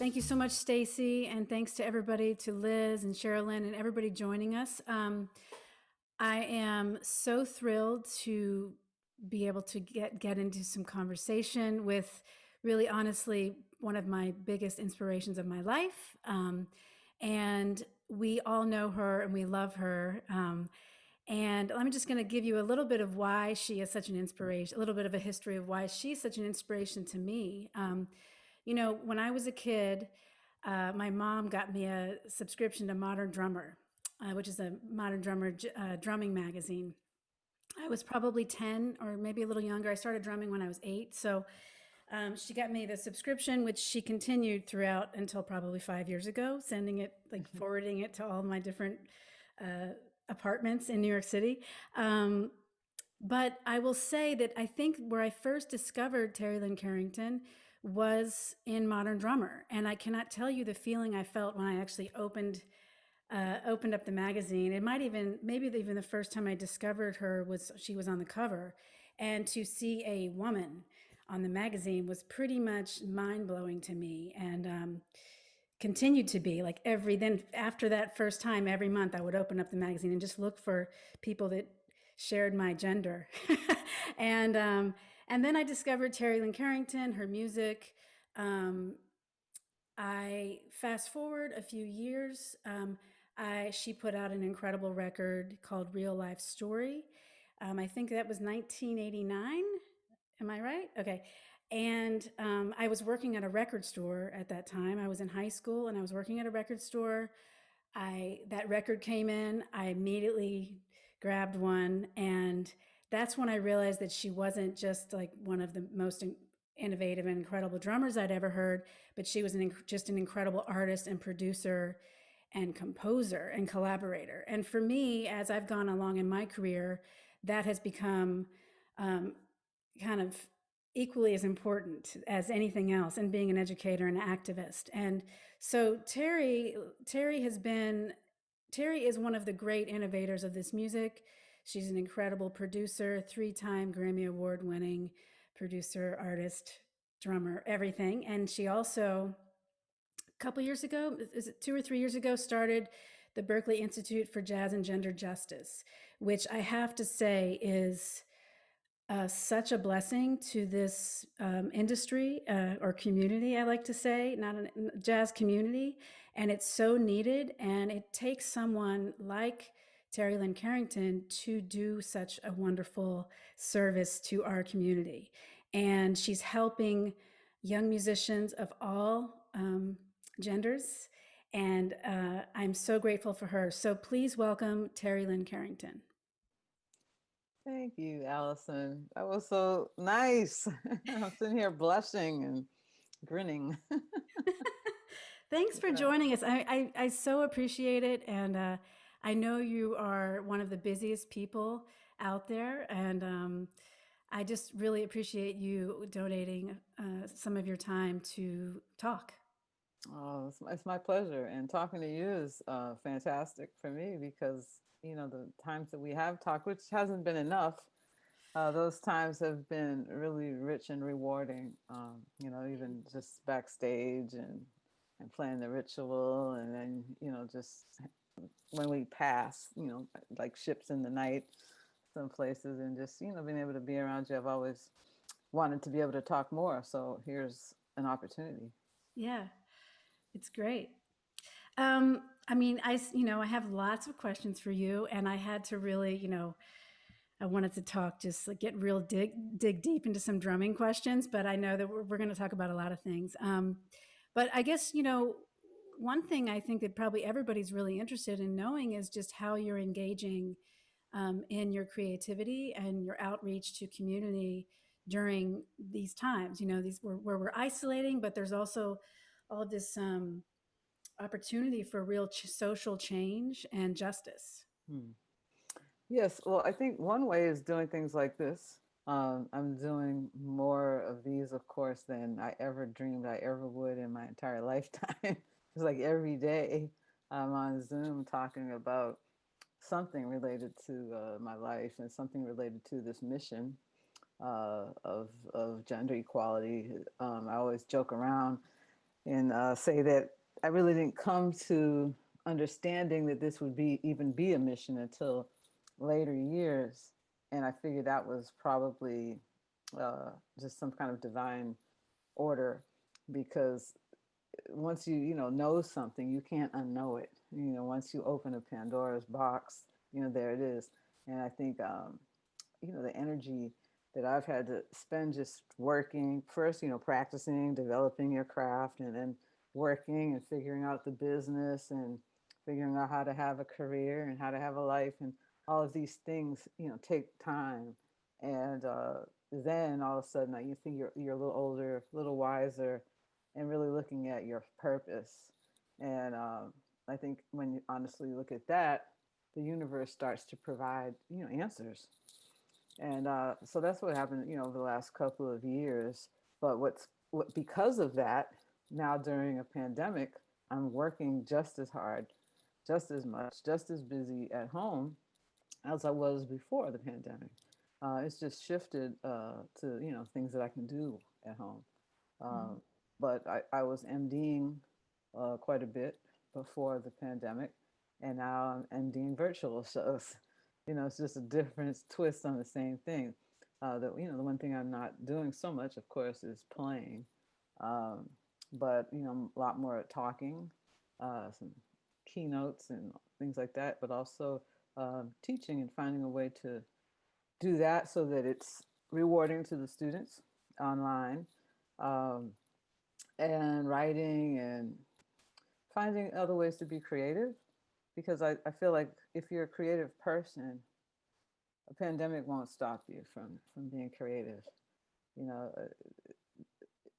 Thank you so much, Stacy, and thanks to everybody, to Liz and Sherilyn and everybody joining us. I am so thrilled to be able to get into some conversation with really honestly one of my biggest inspirations of my life. And we all know her and we love her. And I'm just going to give you a little bit of why she is such an inspiration, a little bit of a history of why she's such an inspiration to me. When I was a kid, my mom got me a subscription to Modern Drummer, which is a Modern Drummer drumming magazine. I was probably 10 or maybe a little younger. I started drumming when I was 8. So she got me the subscription, which she continued throughout until probably 5 years ago, sending it, like forwarding it to all my different apartments in New York City. But I will say that I think where I first discovered Terri Lyne Carrington was in Modern Drummer. And I cannot tell you the feeling I felt when I actually opened up the magazine. It might even, maybe even the first time I discovered her was she was on the cover. And to see a woman on the magazine was pretty much mind blowing to me. And continued to be like then after that first time, every month I would open up the magazine and just look for people that shared my gender. And then I discovered Terri Lyne Carrington, her music. I fast forward a few years. She put out an incredible record called Real Life Story. I think that was 1989. Am I right? Okay. And I was working at a record store at that time. I was in high school and I was working at a record store. That record came in. I immediately grabbed one, and that's when I realized that she wasn't just like one of the most innovative and incredible drummers I'd ever heard, but she was just an incredible artist and producer and composer and collaborator. And for me, as I've gone along in my career, that has become kind of equally as important as anything else, and being an educator and an activist. And so Terri is one of the great innovators of this music. She's an incredible producer, 3-time Grammy Award winning producer, artist, drummer, everything. And she also, a couple years ago, is it 2 or 3 years ago, started the Berklee Institute for Jazz and Gender Justice, which I have to say is such a blessing to this industry or community, I like to say, not a jazz community. And it's so needed. And it takes someone like Terri Lyne Carrington to do such a wonderful service to our community. And she's helping young musicians of all genders. And I'm so grateful for her. So please welcome Terri Lyne Carrington. Thank you, Allison. That was so nice. I'm sitting here blushing and grinning. Thanks for joining us. I so appreciate it. And I know you are one of the busiest people out there. And I just really appreciate you donating some of your time to talk. Oh, it's my pleasure. And talking to you is fantastic for me because, the times that we have talked, which hasn't been enough, those times have been really rich and rewarding. Even just backstage and playing the ritual, and then, just when we pass, like ships in the night, some places, and just, being able to be around you. I've always wanted to be able to talk more. So here's an opportunity. Yeah, it's great. I have lots of questions for you, and I had to really, I wanted to talk, just like get real dig deep into some drumming questions, but I know that we're going to talk about a lot of things. But I guess, one thing I think that probably everybody's really interested in knowing is just how you're engaging in your creativity and your outreach to community during these times. These where we're isolating, but there's also all this opportunity for real social change and justice. Yes, well, I think one way is doing things like this. I'm doing more of these, of course, than I ever dreamed I ever would in my entire lifetime. It's like every day I'm on Zoom talking about something related to my life and something related to this mission of gender equality. I always joke around and say that I really didn't come to understanding that this would be even be a mission until later years, and I figured that was probably just some kind of divine order, because once you know something, you can't unknow it. Once you open a Pandora's box, there it is. And I think the energy that I've had to spend just working first, practicing, developing your craft, and then working and figuring out the business and figuring out how to have a career and how to have a life, and all of these things, take time. And then all of a sudden, you think you're a little older, a little wiser, and really looking at your purpose. And I think when you honestly look at that, the universe starts to provide, answers. And so that's what happened, over the last couple of years. But what because of that, now during a pandemic, I'm working just as hard, just as much, just as busy at home as I was before the pandemic. It's just shifted to things that I can do at home. Mm. Um, but I was MDing quite a bit before the pandemic, and now I'm MDing virtual shows. It's just a different twist on the same thing. The one thing I'm not doing so much, of course, is playing, um, but a lot more talking, some keynotes and things like that, but also teaching and finding a way to do that so that it's rewarding to the students online, um, and writing and finding other ways to be creative, because I feel like if you're a creative person, a pandemic won't stop you from being creative. You know,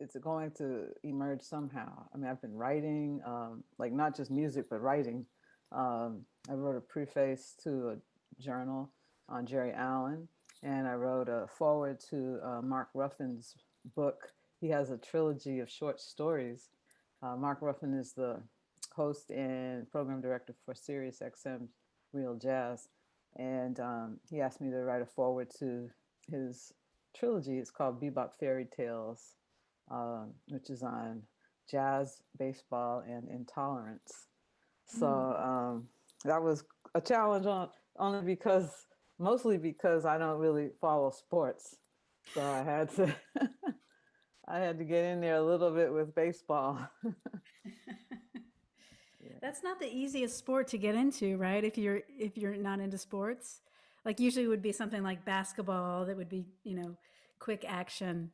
it's going to emerge somehow. I mean, I've been writing, like not just music, but writing. I wrote a preface to a journal on Jerry Allen, and I wrote a forward to Mark Ruffin's book. He has a trilogy of short stories. Mark Ruffin is the host and program director for Sirius XM's Real Jazz, and he asked me to write a forward to his trilogy. It's called Bebop Fairy Tales, which is on jazz, baseball, and intolerance. So Mm. that was a challenge only because, mostly because I don't really follow sports. So I had to, I had to get in there a little bit with baseball. Yeah. That's not the easiest sport to get into, right? If you're not into sports, like usually it would be something like basketball that would be, quick action.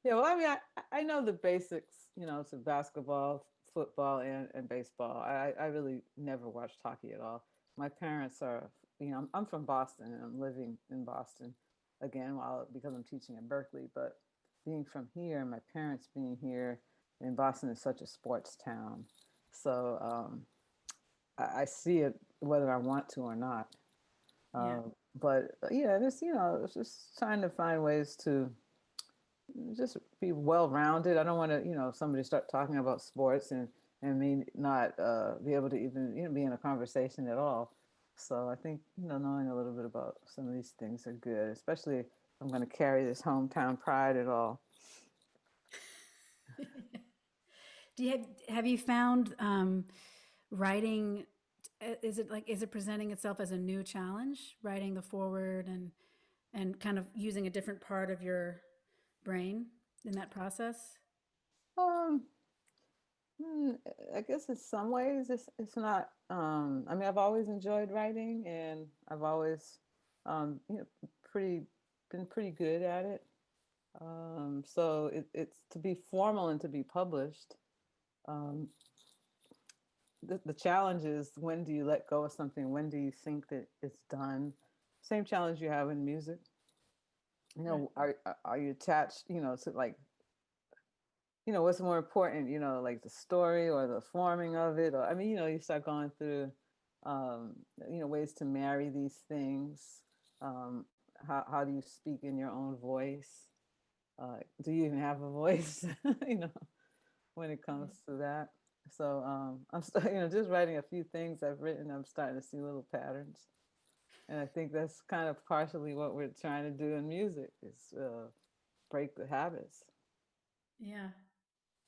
Yeah, well, I mean, I know the basics, to basketball, football, and baseball. I really never watched hockey at all. My parents are, I'm from Boston, and I'm living in Boston again while because I'm teaching at Berkeley. But being from here, and my parents being here, and Boston is such a sports town, so I see it whether I want to or not. Yeah. But yeah, it's just trying to find ways to just be well rounded. I don't want to, somebody start talking about sports and me not be able to even be in a conversation at all. So I think knowing a little bit about some of these things are good, especially if I'm going to carry this hometown pride at all. Have you found writing? Is it presenting itself as a new challenge, writing the forward and kind of using a different part of your brain in that process? Um, Hmm, I guess in some ways it's not. I mean, I've always enjoyed writing, and I've always, pretty been pretty good at it. So it's to be formal and to be published. Um, the challenge is, when do you let go of something? When do you think that it's done? Same challenge you have in music. Right. Are you attached? To like what's more important, like the story or the forming of it? Or, I mean, you start going through, um, ways to marry these things. Um, how do you speak in your own voice? Do you even have a voice, you know, when it comes to that? So just writing a few things I've written, I'm starting to see little patterns. And I think that's kind of partially what we're trying to do in music is break the habits. Yeah.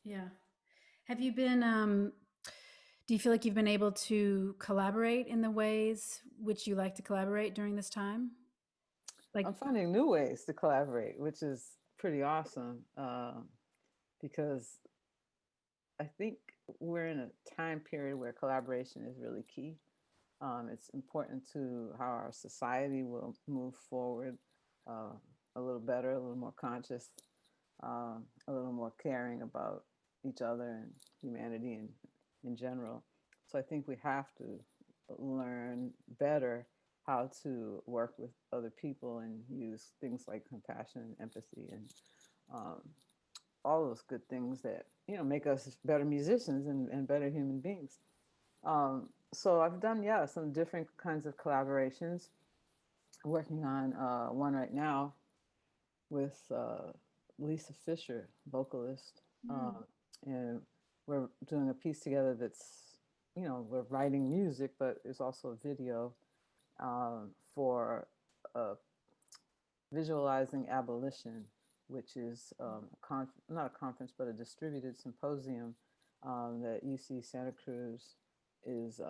Yeah. Have you been, do you feel like you've been able to collaborate in the ways which you like to collaborate during this time? Like, I'm finding new ways to collaborate, which is pretty awesome because I think we're in a time period where collaboration is really key. It's important to how our society will move forward uh, a little better, a little more conscious, a little more caring about each other and humanity in general. So I think we have to learn better how to work with other people and use things like compassion and empathy and um, all those good things that make us better musicians and better human beings. So I've done, yeah, some different kinds of collaborations. Working on one right now with Lisa Fisher, vocalist, mm, um, and we're doing a piece together that's, we're writing music, but it's also a video for uh, visualizing abolition, which is not a conference, but a distributed symposium that UC Santa Cruz is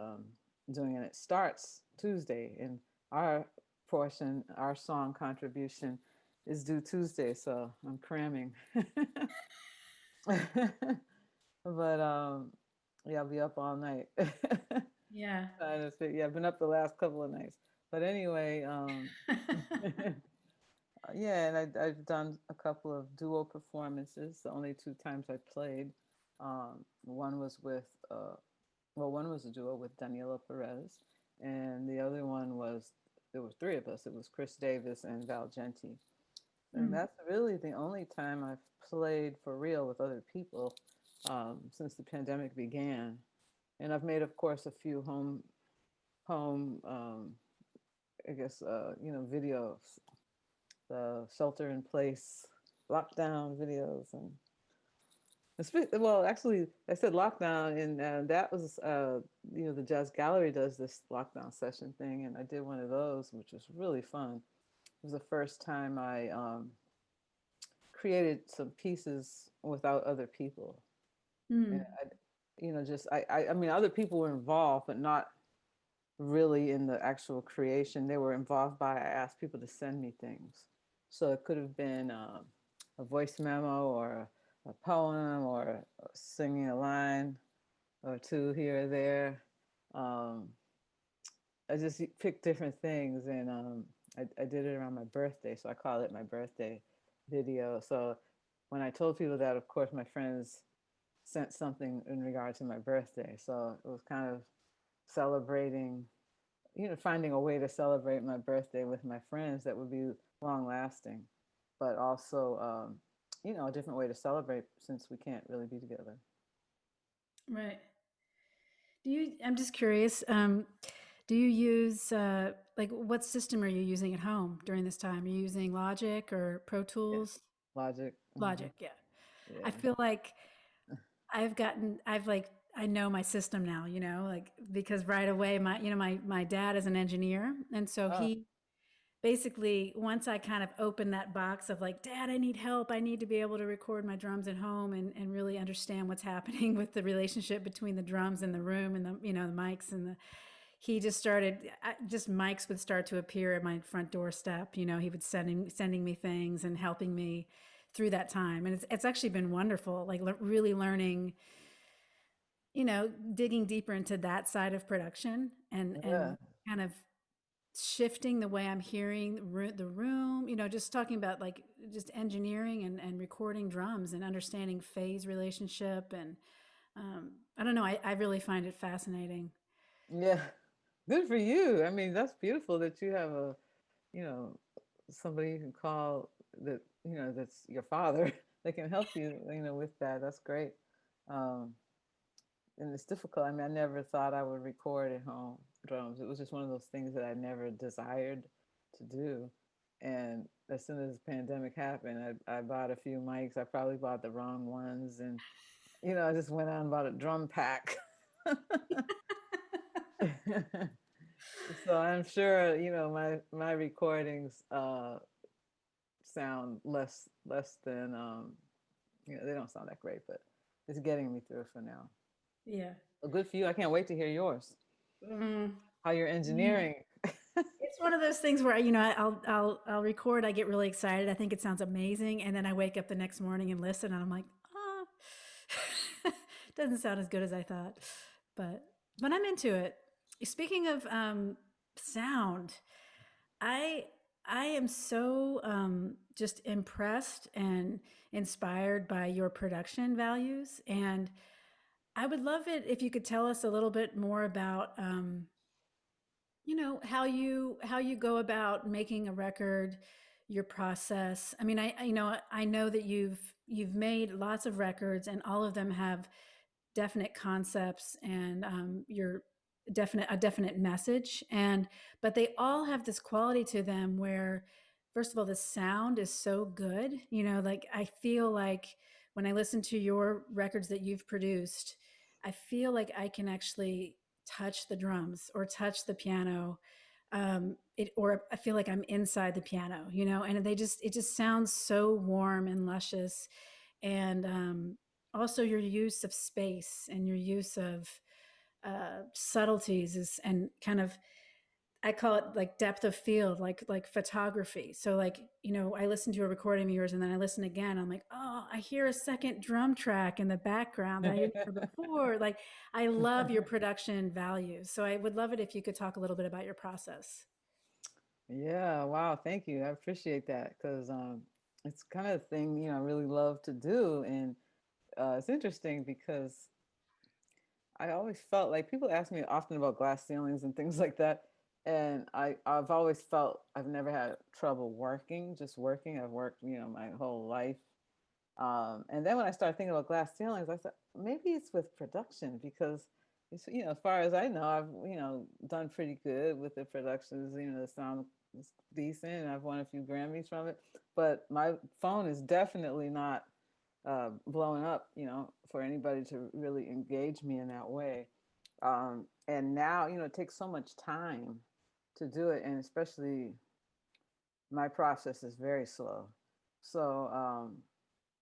doing, and it starts Tuesday. And our portion, our song contribution, is due Tuesday, so I'm cramming. But yeah, I'll be up all night. yeah. Yeah, I've been up the last couple of nights. But anyway, yeah, and I've done a couple of duo performances. The only two times I played, one was with, one was a duo with Daniela Perez, and the other one was, there were three of us. It was Chris Davis and Val Genti. And Mm, that's really the only time I've played for real with other people since the pandemic began. And I've made, of course, a few home, I guess, videos, the shelter in place, lockdown videos, and well, actually, I said lockdown, and that was, the Jazz Gallery does this lockdown session thing, and I did one of those, which was really fun. It was the first time I created some pieces without other people. And mm, I mean, other people were involved, but not really in the actual creation. They were involved by, I asked people to send me things. So it could have been a voice memo or a poem or singing a line or two here or there. Um, I just picked different things, and I did it around my birthday, so I call it my birthday video. So when I told people that, of course, my friends sent something in regard to my birthday. So it was kind of celebrating, finding a way to celebrate my birthday with my friends that would be long lasting, but also, a different way to celebrate since we can't really be together. right. I'm just curious, do you use, like, what system are you using at home during this time? Are you using Logic or Pro Yeah. Tools? Logic. Logic, yeah. I Yeah. feel like I've like, I know my system now, like, because right away, my dad is an engineer. And so Oh, he basically, once I kind of opened that box of like, Dad, I need help. I need to be able to record my drums at home and really understand what's happening with the relationship between the drums in the room and the mics and he just started, just mics would start to appear at my front doorstep. He would sending me things and helping me through that time. And it's actually been wonderful, like really learning, digging deeper into that side of production yeah. and kind of shifting the way I'm hearing the room, just talking about like just engineering and recording drums and understanding phase relationship. And I don't know, I really find it fascinating. Yeah. Good for you. I mean, that's beautiful that you have you know, somebody you can call that, that's your father that can help you, with that. That's great. Um, and it's difficult. I mean, I never thought I would record at home drums. It was just one of those things that I never desired to do. And as soon as the pandemic happened, I bought a few mics. I probably bought the wrong ones. And, I just went out and bought a drum pack. So I'm sure, my recordings sound less than, they don't sound that great, but it's getting me through for now. Yeah. Well, good for you. I can't wait to hear yours. Mm. How you're engineering. It's one of those things where I'll record. I get really excited. I think it sounds amazing, and then I wake up the next morning and listen, and I'm like, doesn't sound as good as I thought. But I'm into it. Speaking of sound, I I am so just impressed and inspired by your production values, and I would love it if you could tell us a little bit more about how you go about making a record, your process. I mean, I know that you've made lots of records, and all of them have definite concepts and your definite message, and but they all have this quality to them where, first of all, the sound is so good. Like, I feel like when I listen to your records that you've produced, I feel like I can actually touch the drums or touch the piano, or I feel like I'm inside the piano, and it just sounds so warm and luscious. And also your use of space and your use of subtleties is, and kind of, I call it like depth of field, like photography. So, like, I listen to a recording of yours and then I listen again. I'm like, oh, I hear a second drum track in the background that I didn't hear before. Like, I love your production values. So I would love it if you could talk a little bit about your process. Yeah, wow, thank you. I appreciate that because it's kind of the thing, I really love to do. And it's interesting because I always felt like people ask me often about glass ceilings and things like that. And I've always felt I've never had trouble working, just working. I've worked, my whole life. And then when I started thinking about glass ceilings, I thought maybe it's with production because it's, as far as I know, I've, done pretty good with the productions. The sound is decent, and I've won a few Grammys from it. But my phone is definitely not blowing up, for anybody to really engage me in that way. And now, it takes so much time to do it, and especially my process is very slow. So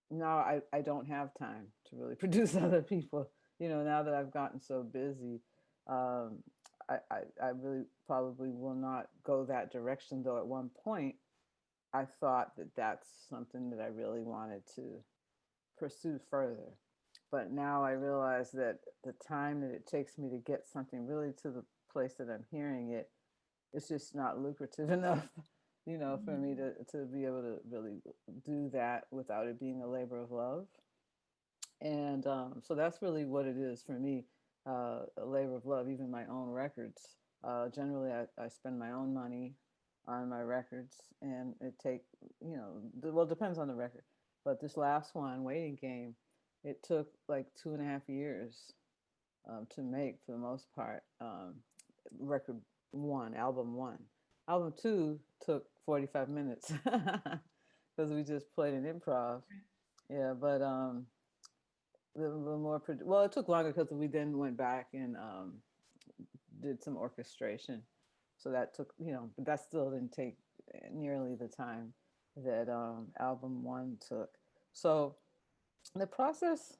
now I don't have time to really produce other people. Now that I've gotten so busy, um, I really probably will not go that direction. Though at one point, I thought that that's something that I really wanted to pursue further. But now I realize that the time that it takes me to get something really to the place that I'm hearing it, it's just not lucrative enough, for me to be able to really do that without it being a labor of love. And so that's really what it is for me, a labor of love, even my own records. Generally, I spend my own money on my records, and it take, well, it depends on the record. But this last one, Waiting Game, it took like 2.5 years to make for the most part. Record one, album one. Album two took 45 minutes because we just played an improv. Yeah, but the more well, it took longer because we then went back and did some orchestration. So that took, but that still didn't take nearly the time that album one took. So the process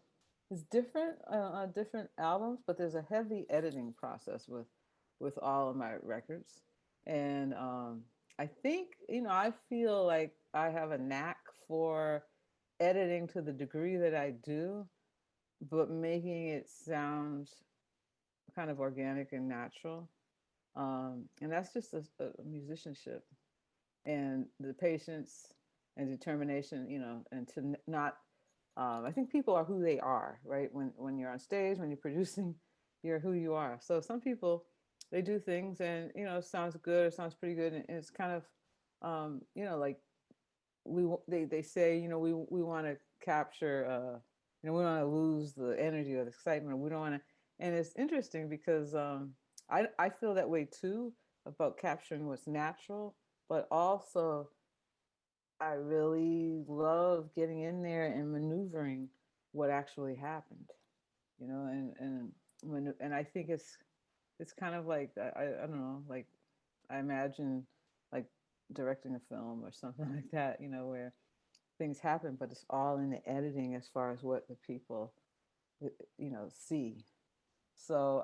is different on different albums, but there's a heavy editing process with all of my records. And I think, I feel like I have a knack for editing to the degree that I do, but making it sound kind of organic and natural. And that's just a musicianship and the patience and determination, and to not. I think people are who they are, right? When you're on stage, when you're producing, you're who you are. So some people, they do things and it sounds good or sounds pretty good, and it's kind of, like they say, we want to capture, we want to lose the energy or the excitement. We don't want to, and it's interesting because I feel that way too about capturing what's natural, but also I really love getting in there and maneuvering what actually happened, and I think it's kind of like I don't know, like I imagine like directing a film or something like that, where things happen, but it's all in the editing as far as what the people see. So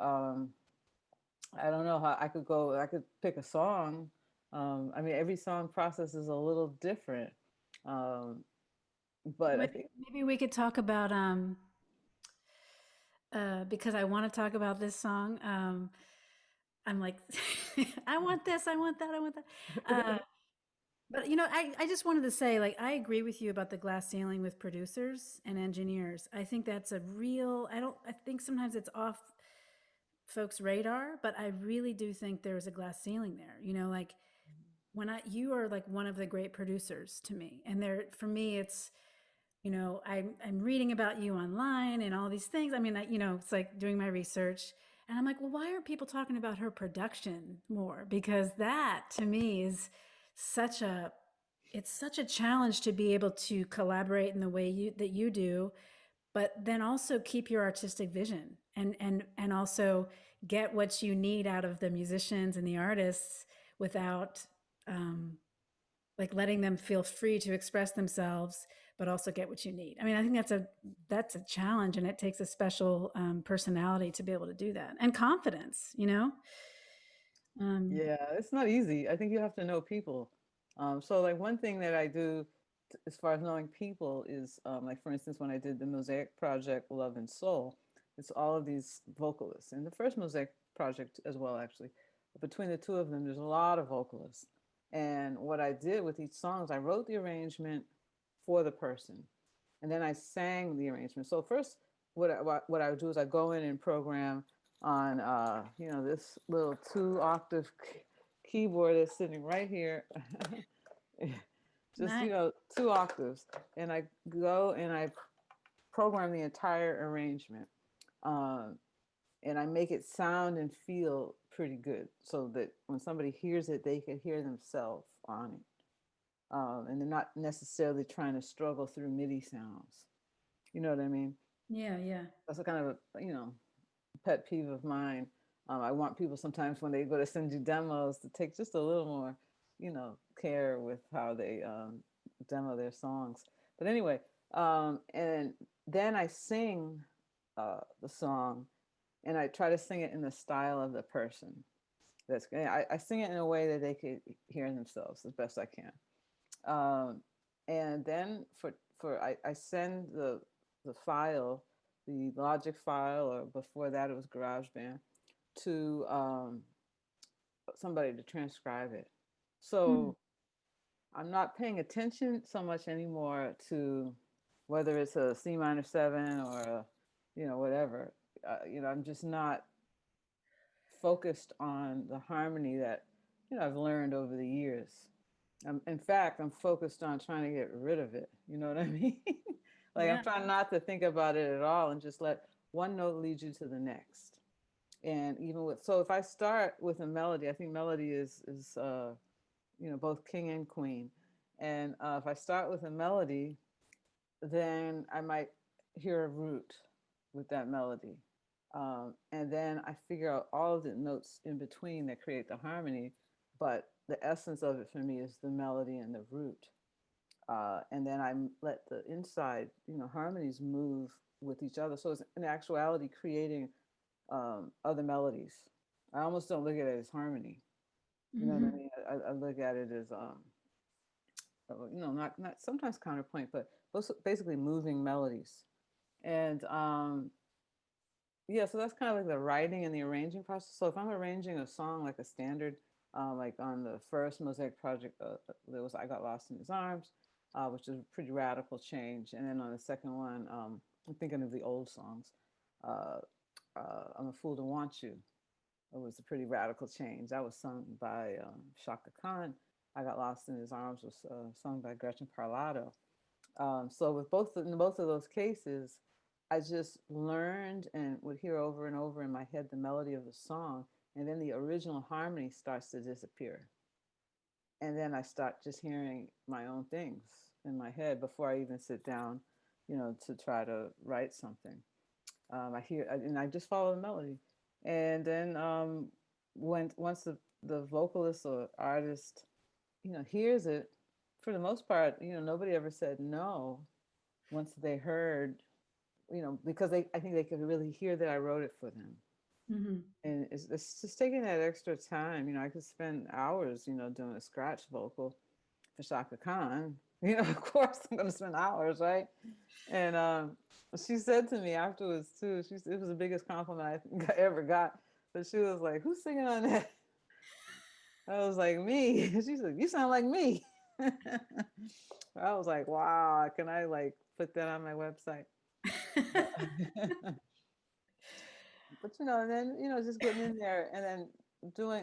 I don't know how I could go. I could pick a song. I mean, every song process is a little different. Um, but I Maybe, think, maybe we could talk about because I want to talk about this song. I'm like, I want this, I want that, I want that. But I just wanted to say, like, I agree with you about the glass ceiling with producers and engineers. I think that's a real. I think sometimes it's off folks' radar, but I really do think there's a glass ceiling there. Like you are like one of the great producers to me, and there for me, it's I'm reading about you online and all these things. I mean, it's like doing my research, and I'm like, well, why aren't people talking about her production more? Because that to me is such a it's such a challenge to be able to collaborate in the way you do, but then also keep your artistic vision and also get what you need out of the musicians and the artists without um, like letting them feel free to express themselves but also get what you need. I mean, I think that's a challenge, and it takes a special personality to be able to do that, and confidence. um, yeah, it's not easy. I think you have to know people. So like one thing that I do as far as knowing people is like for instance when I did the Mosaic project Love and Soul, it's all of these vocalists. And the first Mosaic project as well actually. Between the two of them, there's a lot of vocalists. And what I did with each song is I wrote the arrangement for the person, and then I sang the arrangement. So first, what I would do is I go in and program on this little 2 octave keyboard that's sitting right here, just nice. 2 octaves, and I go and I program the entire arrangement, um, and I make it sound and feel pretty good, so that when somebody hears it, they can hear themselves on it, and they're not necessarily trying to struggle through MIDI sounds. You know what I mean? Yeah, yeah. That's a kind of pet peeve of mine. I want people sometimes when they go to send you demos to take just a little more, care with how they demo their songs. But anyway, and then I sing the song, and I try to sing it in the style of the person. I sing it in a way that they could hear themselves as best I can. Um, and then I send the file, the Logic file, or before that it was GarageBand, to somebody to transcribe it. Hmm. So I'm not paying attention so much anymore to whether it's a C minor 7 or whatever. I'm just not focused on the harmony that I've learned over the years. In fact, I'm focused on trying to get rid of it. You know what I mean? Like I'm Yeah. trying not to think about it at all and just let one note lead you to the next. And even with so if I start with a melody, I think melody is both king and queen. And if I start with a melody, then I might hear a root with that melody. And then I figure out all of the notes in between that create the harmony. But the essence of it for me is the melody and the root. And then I let the inside, harmonies move with each other. So it's in actuality creating other melodies. I almost don't look at it as harmony. You know what I Hmm. mean? I look at it as not sometimes counterpoint, but basically moving melodies. And yeah, so that's kind of like the writing and the arranging process. So if I'm arranging a song like a standard, like on the first Mosaic project, there was "I Got Lost in His Arms," which is a pretty radical change. And then on the second one, I'm thinking of the old songs. Uh, "I'm a Fool to Want You." It was a pretty radical change. That was sung by Shaka Khan. "I Got Lost in His Arms" was sung by Gretchen Parlato. So with in both of those cases, I just learned and would hear over and over in my head the melody of the song, and then the original harmony starts to disappear, and then I start just hearing my own things in my head before I even sit down, to try to write something. I hear and I just follow the melody, and then when once the vocalist or artist hears it, for the most part, nobody ever said no once they heard because I think they could really hear that I wrote it for them. Hmm. And it's just taking that extra time. I could spend hours, doing a scratch vocal for Shaka Khan. Of course I'm going to spend hours, right? And she said to me afterwards too, it was the biggest compliment I think I ever got. But she was like, "Who's singing on that?" I was like, "Me." She said, "You sound like me." I was like, "Wow, can I like put that on my website?" But but and then just getting in there and then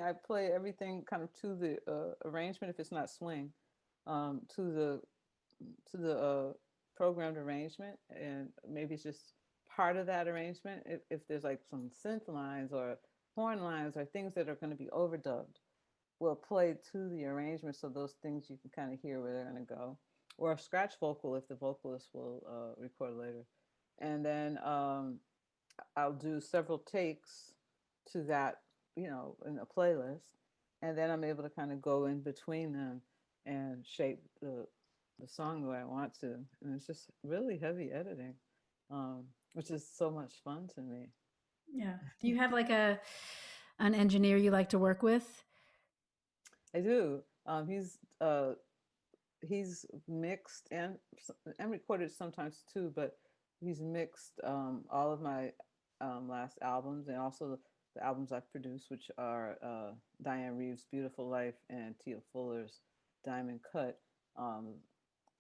I play everything kind of to the arrangement if it's not swing, to the programmed arrangement, and maybe it's just part of that arrangement. If there's like some synth lines or horn lines or things that are going to be overdubbed, we'll play to the arrangement so those things you can kind of hear where they're going to go, or a scratch vocal if the vocalist will record later, and then I'll do several takes to that, in a playlist, and then I'm able to kind of go in between them and shape the song the way I want to, and it's just really heavy editing, which is so much fun to me. Yeah. Do you have like an engineer you like to work with? I do. He's mixed and recorded sometimes too, but he's mixed all of my last albums and also the albums I've produced, which are Diane Reeves' Beautiful Life and Tia Fuller's Diamond Cut. Um,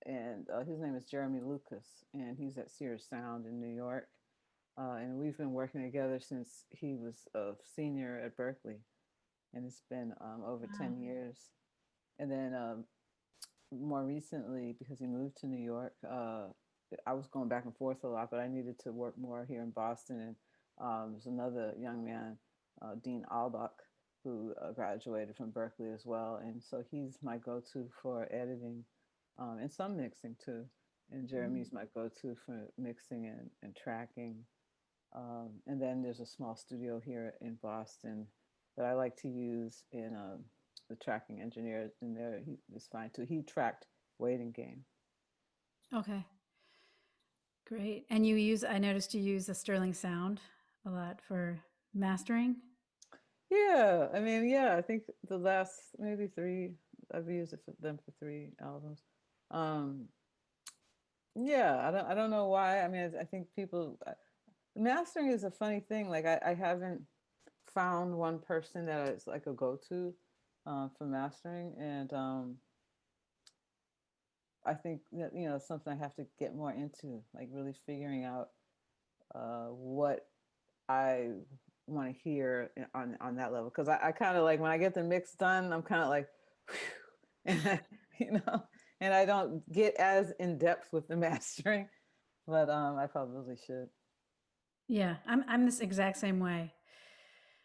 and his name is Jeremy Lucas, and he's at Sears Sound in New York. And we've been working together since he was a senior at Berkeley, and it's been over Wow. 10 years. And then more recently, because he moved to New York, I was going back and forth a lot, but I needed to work more here in Boston. And there's another young man, Dean Albach, who graduated from Berkeley as well. And so he's my go to for editing and some mixing too. And Mhm. Jeremy's my go to for mixing and tracking. And then there's a small studio here in Boston that I like to use in the tracking engineer in there. He is fine too. He tracked Waiting Game. Okay. Great. And I noticed you use a Sterling Sound a lot for mastering. Yeah, I mean, yeah, I think the last maybe three, I've used it for them for three albums. Um, yeah, I don't know why. I mean, I think people mastering is a funny thing. Like I haven't found one person that is like a go-to for mastering, and I think that something I have to get more into, like really figuring out what I want to hear on that level. Because I kind of like when I get the mix done, I'm kind of like, whew, and you know, and I don't get as in depth with the mastering, but I probably should. Yeah, I'm this exact same way.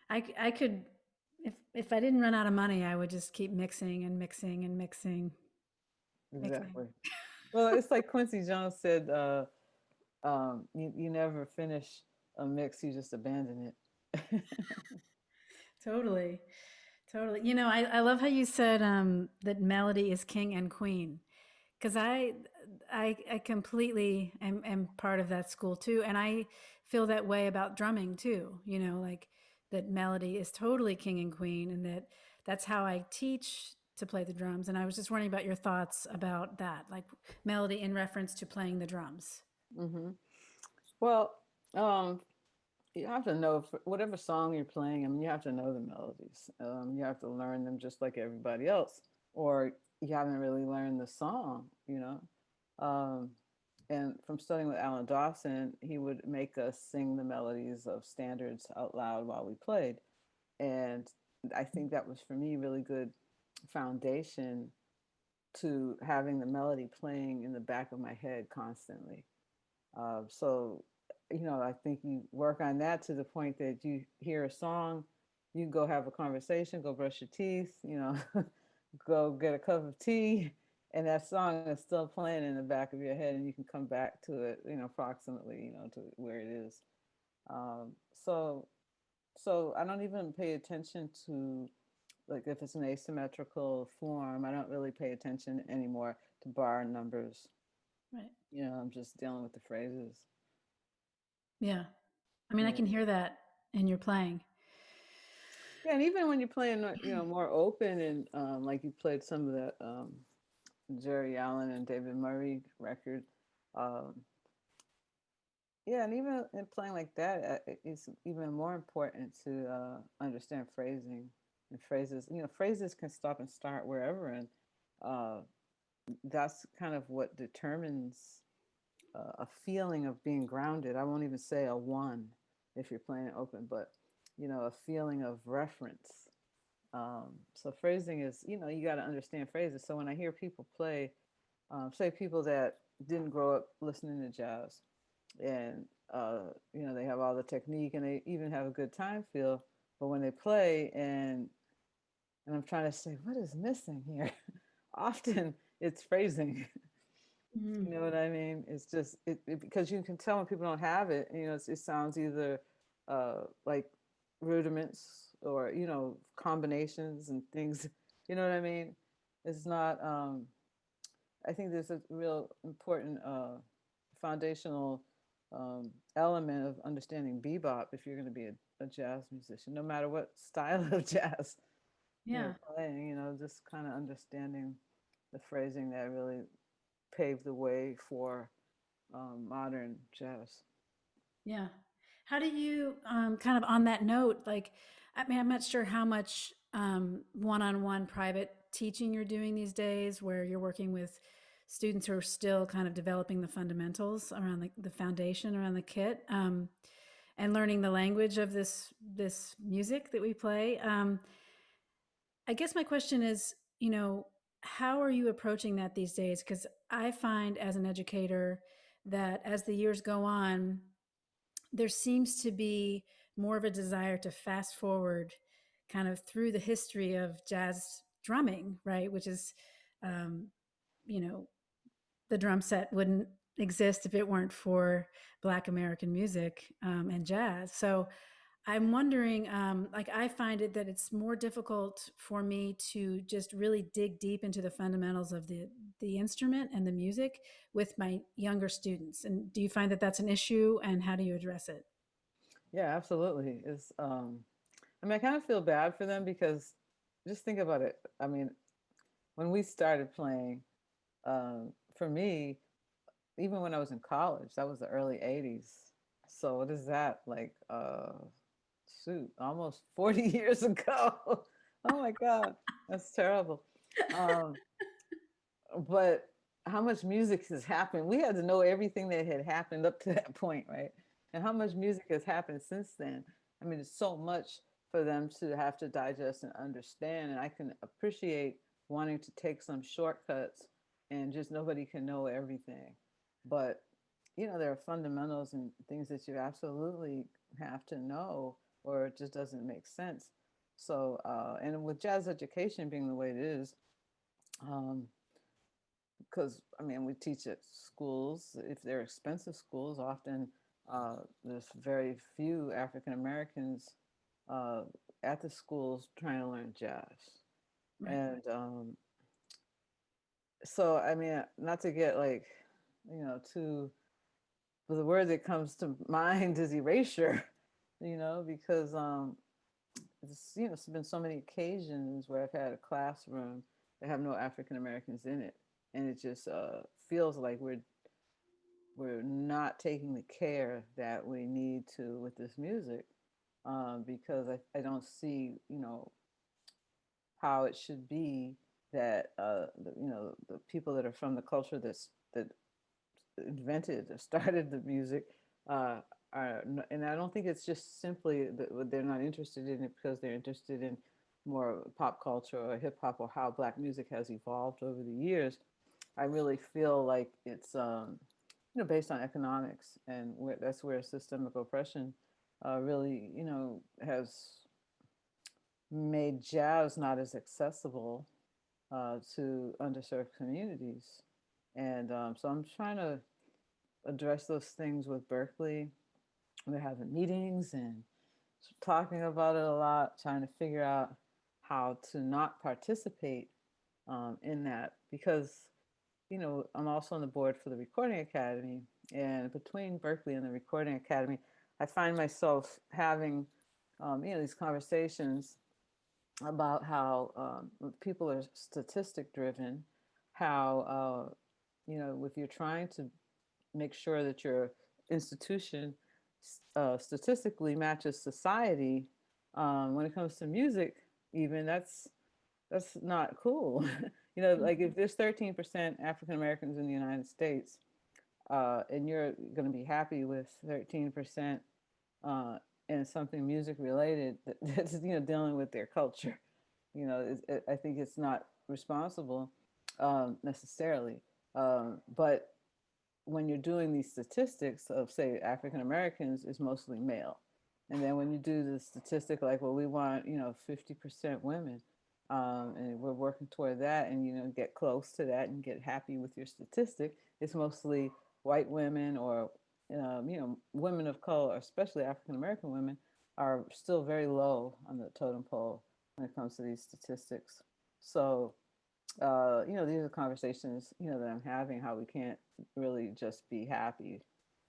I could if I didn't run out of money, I would just keep mixing and mixing and mixing. Exactly. Well, it's like Quincy Jones said, you never finish a mix, you just abandon it. Totally. Totally. I love how you said that melody is king and queen because I completely am part of that school too, and I feel that way about drumming too. Like that melody is totally king and queen, and that's how I teach to play the drums. And I was just wondering about your thoughts about that, like melody in reference to playing the drums. Hmm. Well, um, you have to know whatever song you're playing. I mean, you have to know the melodies. You have to learn them just like everybody else, or you haven't really learned the song. Um, and from studying with Alan Dawson, he would make us sing the melodies of standards out loud while we played, and I think that was for me really good foundation to having the melody playing in the back of my head constantly. So, I think you work on that to the point that you hear a song, you go have a conversation, go brush your teeth, go get a cup of tea, and that song is still playing in the back of your head, and you can come back to it, approximately, to where it is. Um, so, so I don't even pay attention to like if it's an asymmetrical form. I don't really pay attention anymore to bar numbers. Right. I'm just dealing with the phrases. Yeah. I mean, I Yeah. can hear that in your playing. Yeah, and even when you're playing, more open and like you played some of that Jerry Allen and David Murray record, um, yeah, and even in playing like that, it's even more important to understand phrasing and phrases. Phrases can stop and start wherever, and uh, that's kind of what determines a feeling of being grounded. I won't even say a one if you're playing it open, but a feeling of reference. So phrasing is, you got to understand phrases. So when I hear people play, say people that didn't grow up listening to jazz, and they have all the technique and they even have a good time feel, but when they play and I'm trying to say what is missing here, often it's phrasing. Mm. You know what I mean? It's just because you can tell when people don't have it. It sounds either like rudiments or combinations and things. You know what I mean? It's not. I think there's a real important foundational element of understanding bebop if you're going to be a jazz musician, no matter what style of jazz you're Yeah. playing. Just kind of understanding the phrasing that really paved the way for modern jazz. Yeah. How do you, kind of on that note, like, I mean, I'm not sure how much one-on-one private teaching you're doing these days, where you're working with students who are still kind of developing the fundamentals around the foundation around the kit, and learning the language of this music that we play. I guess my question is, how are you approaching that these days? Because I find as an educator that as the years go on, there seems to be more of a desire to fast forward kind of through the history of jazz drumming, right? Which is, um, you know, the drum set wouldn't exist if it weren't for Black American music, and jazz. So I'm wondering, like, I find it that it's more difficult for me to just really dig deep into the fundamentals of the instrument and the music with my younger students. And do you find that that's an issue, and how do you address it? Yeah, absolutely. I mean, I kind of feel bad for them because just think about it. I mean, when we started playing, for me, even when I was in college, that was the early 80s. So what is that? Like, shoot, almost 40 years ago. Oh my God, that's terrible. Um, but how much music has happened? We had to know everything that had happened up to that point, right? And how much music has happened since then. I mean, it's so much for them to have to digest and understand. And I can appreciate wanting to take some shortcuts and just nobody can know everything. But, there are fundamentals and things that you absolutely have to know or it just doesn't make sense. So, and with jazz education being the way it is, um, because I mean, we teach at schools. If they're expensive schools, often there's very few African Americans uh, at the schools trying to learn jazz. Right. And so, I mean, not to get like, too, but the word that comes to mind is erasure, because it's been so many occasions where I've had a classroom that have no African Americans in it, and it just feels like we're not taking the care that we need to with this music, because I don't see how it should be that the people that are from the culture that invented or started the music uh, and I don't think it's just simply that they're not interested in it because they're interested in more pop culture or hip hop or how black music has evolved over the years. I really feel like it's based on economics, and that's where systemic oppression really has made jazz not as accessible to underserved communities. And so I'm trying to address those things with Berkeley. We're having meetings and talking about it a lot, trying to figure out how to not participate in that because I'm also on the board for the Recording Academy, and between Berkeley and the Recording Academy, I find myself having, these conversations about how people are statistic driven, how, if you're trying to make sure that your institution statistically matches society, when it comes to music, even that's not cool. Like if there's 13% African Americans in the United States, and you're going to be happy with 13% uh, and something music related that's dealing with their culture, I think it's not responsible necessarily. But when you're doing these statistics of, say, African Americans, is mostly male. And then when you do the statistic like, well, we want 50% women, and we're working toward that, and get close to that and get happy with your statistic, it's mostly white women, or women of color, especially African American women, are still very low on the totem pole when it comes to these statistics. So these are conversations, that I'm having, how we can't really just be happy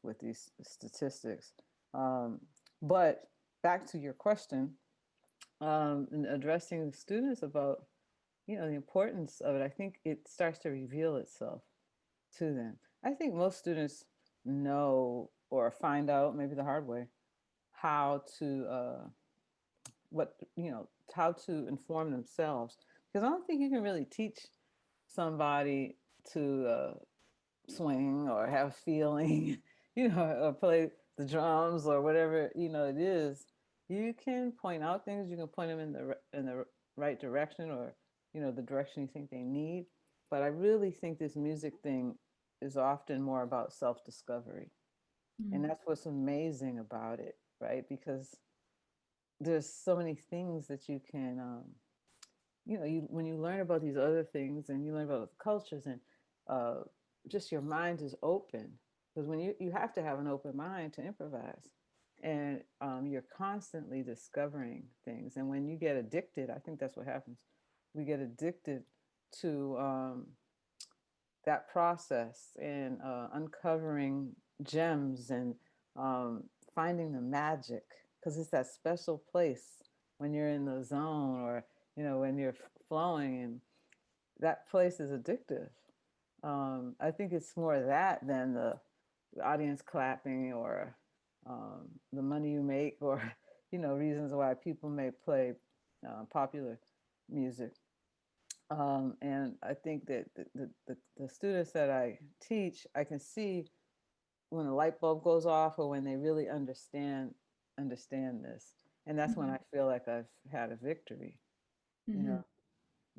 with these statistics. But back to your question, and addressing the students about, the importance of it, I think it starts to reveal itself to them. I think most students know or find out, maybe the hard way, how to, how to inform themselves. Because I don't think you can really teach somebody to swing or have a feeling, or play the drums or whatever it is. You can point out things. You can point them in the right direction, or the direction you think they need. But I really think this music thing is often more about self-discovery, and that's what's amazing about it, right? Because there's so many things that you can when you learn about these other things, and you learn about cultures, and uh, just your mind is open, because when you have to have an open mind to improvise, and you're constantly discovering things. And when you get addicted, I think that's what happens. We get addicted to that process, and uncovering gems, and finding the magic, because it's that special place when you're in the zone, or when you're flowing, and that place is addictive. I think it's more that than the audience clapping, or the money you make, or reasons why people may play popular music. And I think that the students that I teach, I can see when a light bulb goes off, or when they really understand this, and that's when I feel like I've had a victory. You Mm-hmm. know,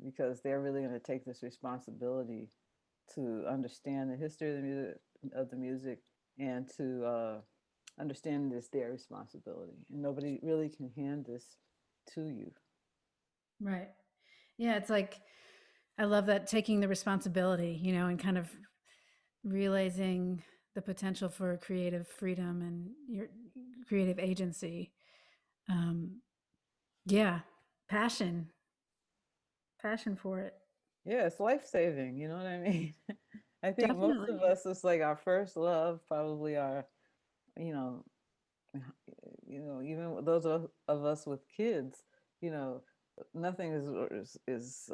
because they're really going to take this responsibility to understand the history of the music, and to understand it's their responsibility, and nobody really can hand this to you. Right. Yeah, it's like I love that, taking the responsibility, and kind of realizing the potential for creative freedom and your creative agency. Um, yeah, passion, passion for it. Yeah, it's life saving. You know what I mean? I think most of Definitely. us, it's like our first love, probably our, you know, even those of us with kids, you know, nothing is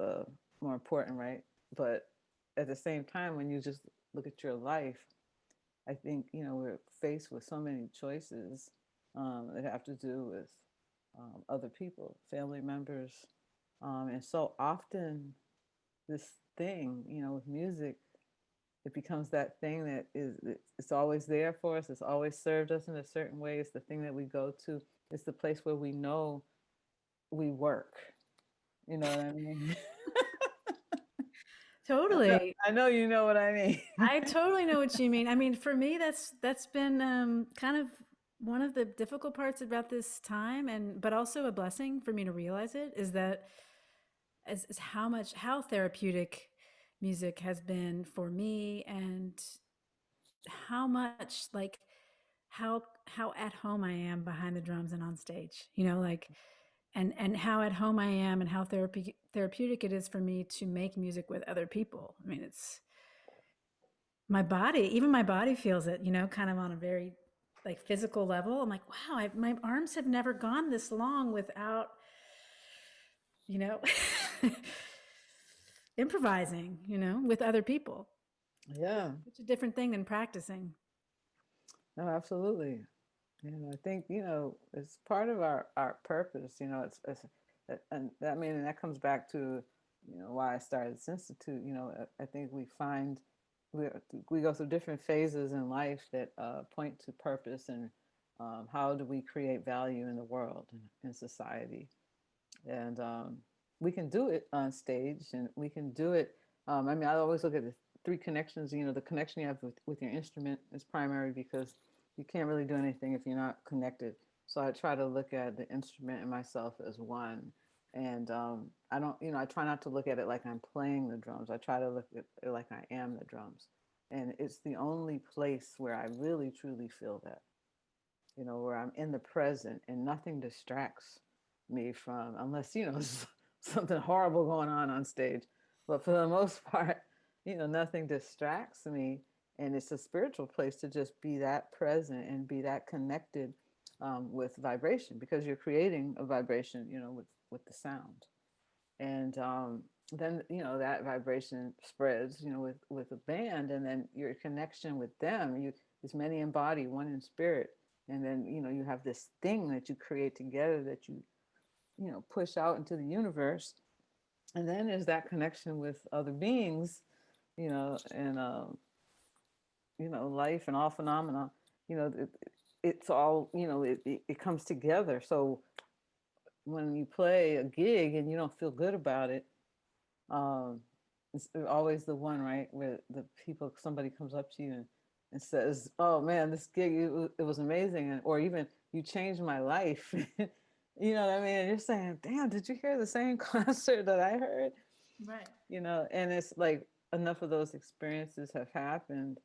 more important, right? But at the same time, when you just look at your life, I think we're faced with so many choices that have to do with other people, family members, and so often this thing, with music, it becomes that thing that it's always there for us. It's always served us in a certain way. It's the thing that we go to. It's the place where we know we work. You know what I mean? I know, Totally. I know you know what I mean. I totally know what you mean. I mean, for me, that's been kind of one of the difficult parts about this time, and but also a blessing for me to realize it, is that is how therapeutic music has been for me, and how much, like, how at home I am behind the drums and on stage. Like, and how at home I am, and how therapeutic it is for me to make music with other people. I mean, it's my body, even my body feels it, kind of on a very like physical level. I'm like, wow, my arms have never gone this long without, you know, improvising, with other people. Yeah. It's a different thing than practicing. No, absolutely. And I think, it's part of our purpose, and that comes back to, why I started this institute. I think we we go through different phases in life that point to purpose, and how do we create value in the world and in society. And we can do it on stage, and we can do it. I always look at the three connections. The connection you have with your instrument is primary, because you can't really do anything if you're not connected. So I try to look at the instrument and myself as one. And I don't, I try not to look at it like I'm playing the drums. I try to look at it like I am the drums. And it's the only place where I really truly feel that, where I'm in the present and nothing distracts me from, unless, something horrible going on stage. But for the most part, nothing distracts me. And it's a spiritual place to just be that present and be that connected with vibration, because you're creating a vibration, with the sound. And then, that vibration spreads, with a band, and then your connection with them, is many in body, one in spirit. And then, you have this thing that you create together, that you push out into the universe. And then there's that connection with other beings, and life and all phenomena. It's all, it comes together. So when you play a gig and you don't feel good about it, um, it's always the one, right, where somebody comes up to you and says, "Oh man, this gig, it was amazing," or even, "You changed my life." You know what I mean? And you're saying, "Damn, did you hear the same concert that I heard?" Right. And it's like, enough of those experiences have happened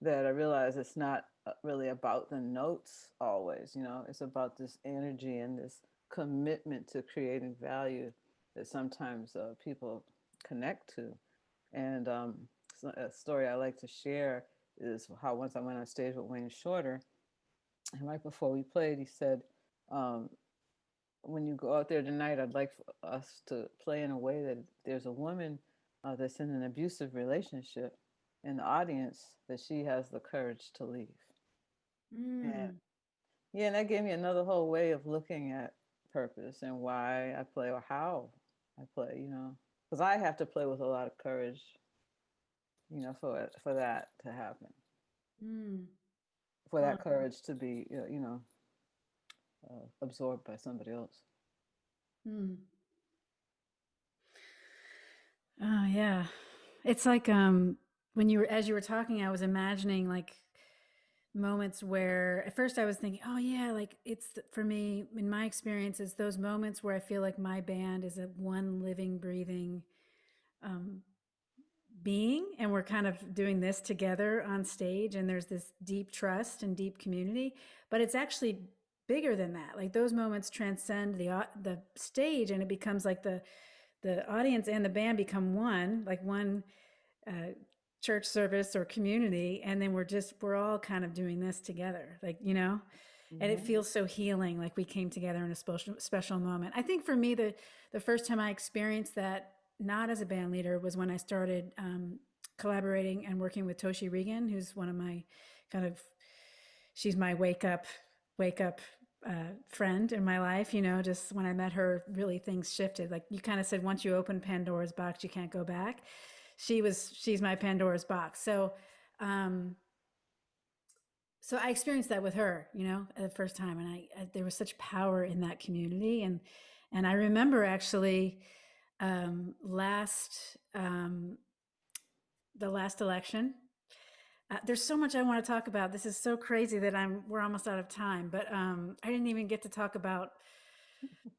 that I realize it's not really about the notes always. It's about this energy and this commitment to creating value that sometimes people connect to. And a story I like to share is how once I went on stage with Wayne Shorter, and right before we played, he said, um, "When you go out there tonight, I'd like for us to play in a way that there's a woman that's in an abusive relationship in the audience, that she has the courage to leave." And Mm. yeah, and that gave me another whole way of looking at purpose and why I play, or how I play, because I have to play with a lot of courage, for that to happen, Mm. for Oh, that courage to be, absorbed by somebody else. mm. Oh, yeah. It's like when as you were talking, I was imagining like moments where at first I was thinking, oh yeah, like for me, in my experience, is those moments where I feel like my band is a one living, breathing um, being, and we're kind of doing this together on stage, and there's this deep trust and deep community. But it's actually bigger than that. Like those moments transcend the stage, and it becomes like the audience and the band become one, like one uh, church service or community, and then we're all kind of doing this together, like, and it Hmm. feels so healing, like we came together in a special moment. I think for me, the first time I experienced that, not as a band leader, was when I started collaborating and working with Toshi Regan, who's one of my kind of, she's my wake up friend in my life. Just when I met her, really things shifted. Like you kind of said, once you open Pandora's box, you can't go back. She's my Pandora's box. Um, so I experienced that with her, the first time, and there was such power in that community, and I remember actually last the last election. There's so much I want to talk about. This is so crazy that we're almost out of time, but I didn't even get to talk about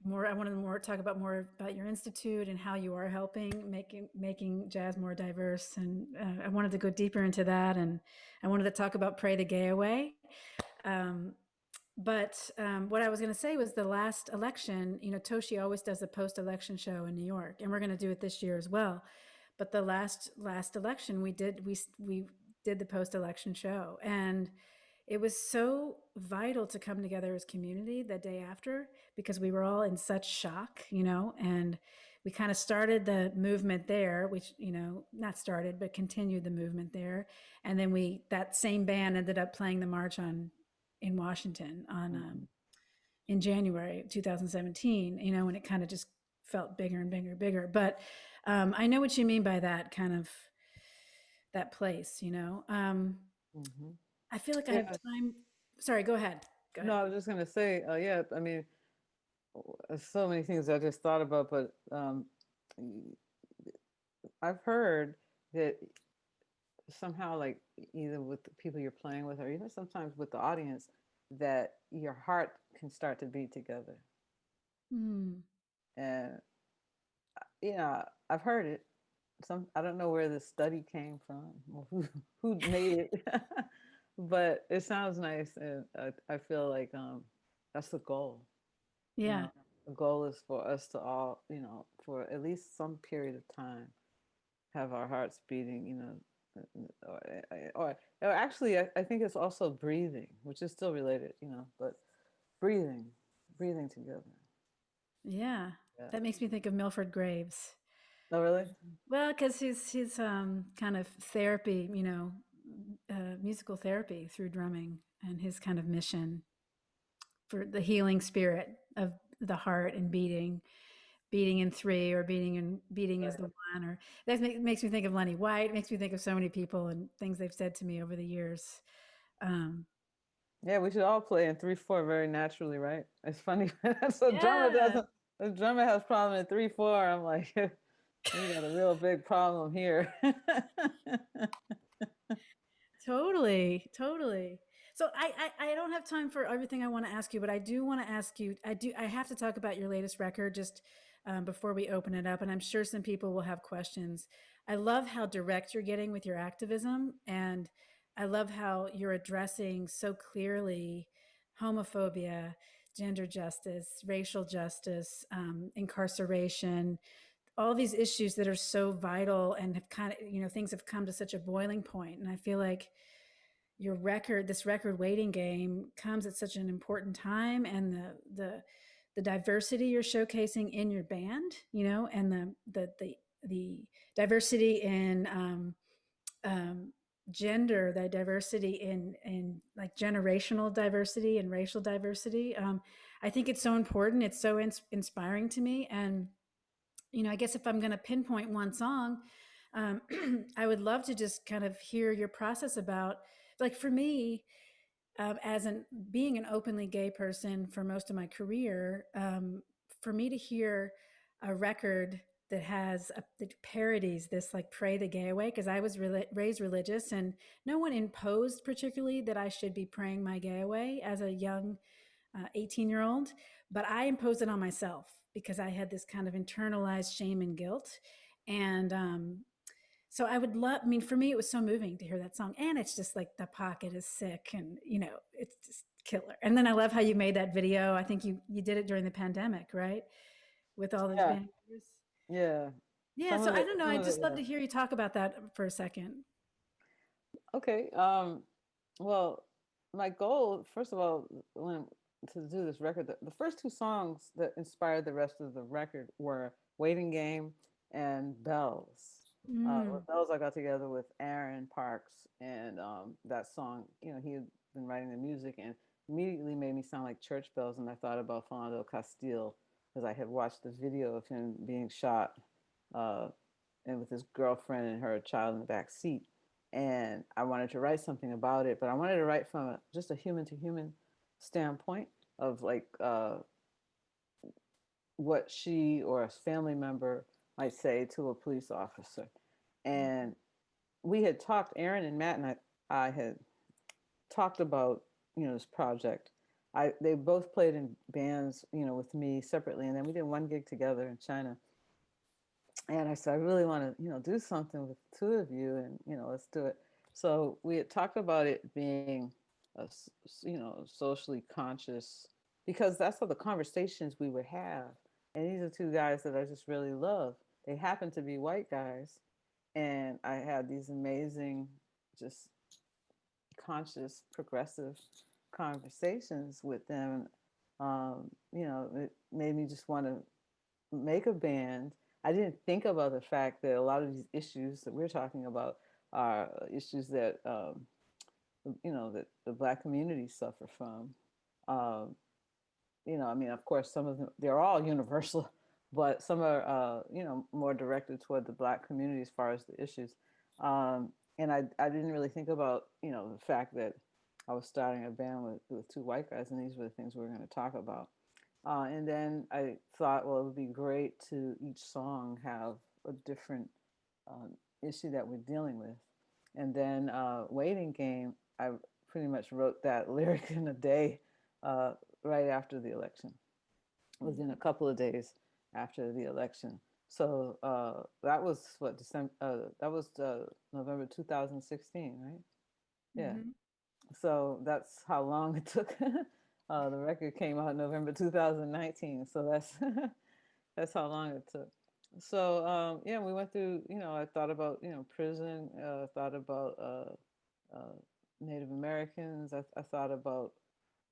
more. I wanted to talk about more about your institute and how you are helping making jazz more diverse, and I wanted to go deeper into that, and I wanted to talk about Pray the Gay Away. Um, but what I was going to say was the last election. Toshi always does a post-election show in New York, and we're going to do it this year as well. But the last election, we did the post-election show, and it was so vital to come together as community the day after because we were all in such shock, and we kind of started the movement there, which, not started, but continued the movement there. And then that same band ended up playing the march in Washington Mhm. in January 2017, and it kind of just felt bigger and bigger and bigger. But I know what you mean by that kind of that place. Mhm. I feel like I have Yeah. time. Sorry, go ahead. Go No, ahead. I was just gonna say, yeah. I mean, so many things I just thought about, but I've heard that somehow, like either with the people you're playing with, or even sometimes with the audience, that your heart can start to beat together. Mm. And I've heard it. I don't know where this study came from, or who made it, but it sounds nice, and I feel like that's the goal. You Yeah. know, the goal is for us to all, for at least some period of time, have our hearts beating. Or actually, I think it's also breathing, which is still related. But breathing, breathing together. Yeah. Yeah. That makes me think of Milford Graves. Oh, really? Well, because his kind of therapy, musical therapy through drumming, and his kind of mission for the healing spirit of the heart and beating in three, or beating as the one, or makes me think of Lenny White, makes me think of so many people and things they've said to me over the years. um Yeah, we should all play in 3/4 very naturally, right? It's funny. So drummer yeah. doesn't. The drummer has problem in 3/4. I'm like, we got a real big problem here. Totally, totally. So I don't have time for everything I want to ask you, but I do want to ask you. I have to talk about your latest record just before we open it up, and I'm sure some people will have questions. I love how direct you're getting with your activism, and I love how you're addressing so clearly homophobia, gender justice, racial justice, incarceration, all these issues that are so vital and have kind of, things have come to such a boiling point. And I feel like this record waiting game comes at such an important time, and the diversity you're showcasing in your band, and the diversity in gender, the diversity in like generational diversity and racial diversity. I think it's so important. It's so inspiring to me. And I guess if I'm going to pinpoint one song, um, I would love to just kind of hear your process about, like, for me, as being an openly gay person for most of my career, for me to hear a record that parodies this, like, pray the gay away, because I was raised religious, and no one imposed particularly that I should be praying my gay away as a young 18-year-old, but I imposed it on myself because I had this kind of internalized shame and guilt. And so I would love, I mean, for me, it was so moving to hear that song. And it's just like the pocket is sick, and, it's just killer. And then I love how you made that video. I think you did it during the pandemic, right? With all those Yeah, bangers. yeah. Yeah. Some So of I it, don't know. some I'd of it, just love yeah. to hear you talk about that for a second. Okay. Well, my goal, first of all, when to do this record, the first two songs that inspired the rest of the record were "Waiting Game" and "Bells." With Mm. Bells, I got together with Aaron Parks, and that song, he had been writing the music, and immediately made me sound like church bells, and I thought about Philando Castile because I had watched the video of him being shot, uh, and with his girlfriend and her child in the back seat. And I wanted to write something about it, but I wanted to write from just a human to human standpoint of, like, what she or a family member might say to a police officer. And we had talked, Aaron and Matt and I had talked about, this project. They both played in bands, with me separately, and then we did one gig together in China. And I said, I really want to, do something with the two of you, and, let's do it. So we had talked about it being, socially conscious, because that's how the conversations we would have. And these are two guys that I just really love. They happen to be white guys, and I had these amazing, just conscious, progressive conversations with them. It made me just want to make a band. I didn't think about the fact that a lot of these issues that we're talking about are issues that that the Black community suffer from. Um, I mean, of course, some of them they're all universal, but some are more directed toward the Black community as far as the issues. And I didn't really think about the fact that I was starting a band with two white guys, and these were the things we were going to talk about. And then I thought, well, it would be great to each song have a different um, issue that we're dealing with. And then Waiting Game, I pretty much wrote that lyric in a day uh, right after the election, within a couple of days after the election. So that was what December. That was November 2016, right? Yeah. Mm-hmm. So that's how long it took. The record came out November 2019. So that's that's how long it took. So yeah, we went through. I thought about prison. Thought about Native Americans. I thought about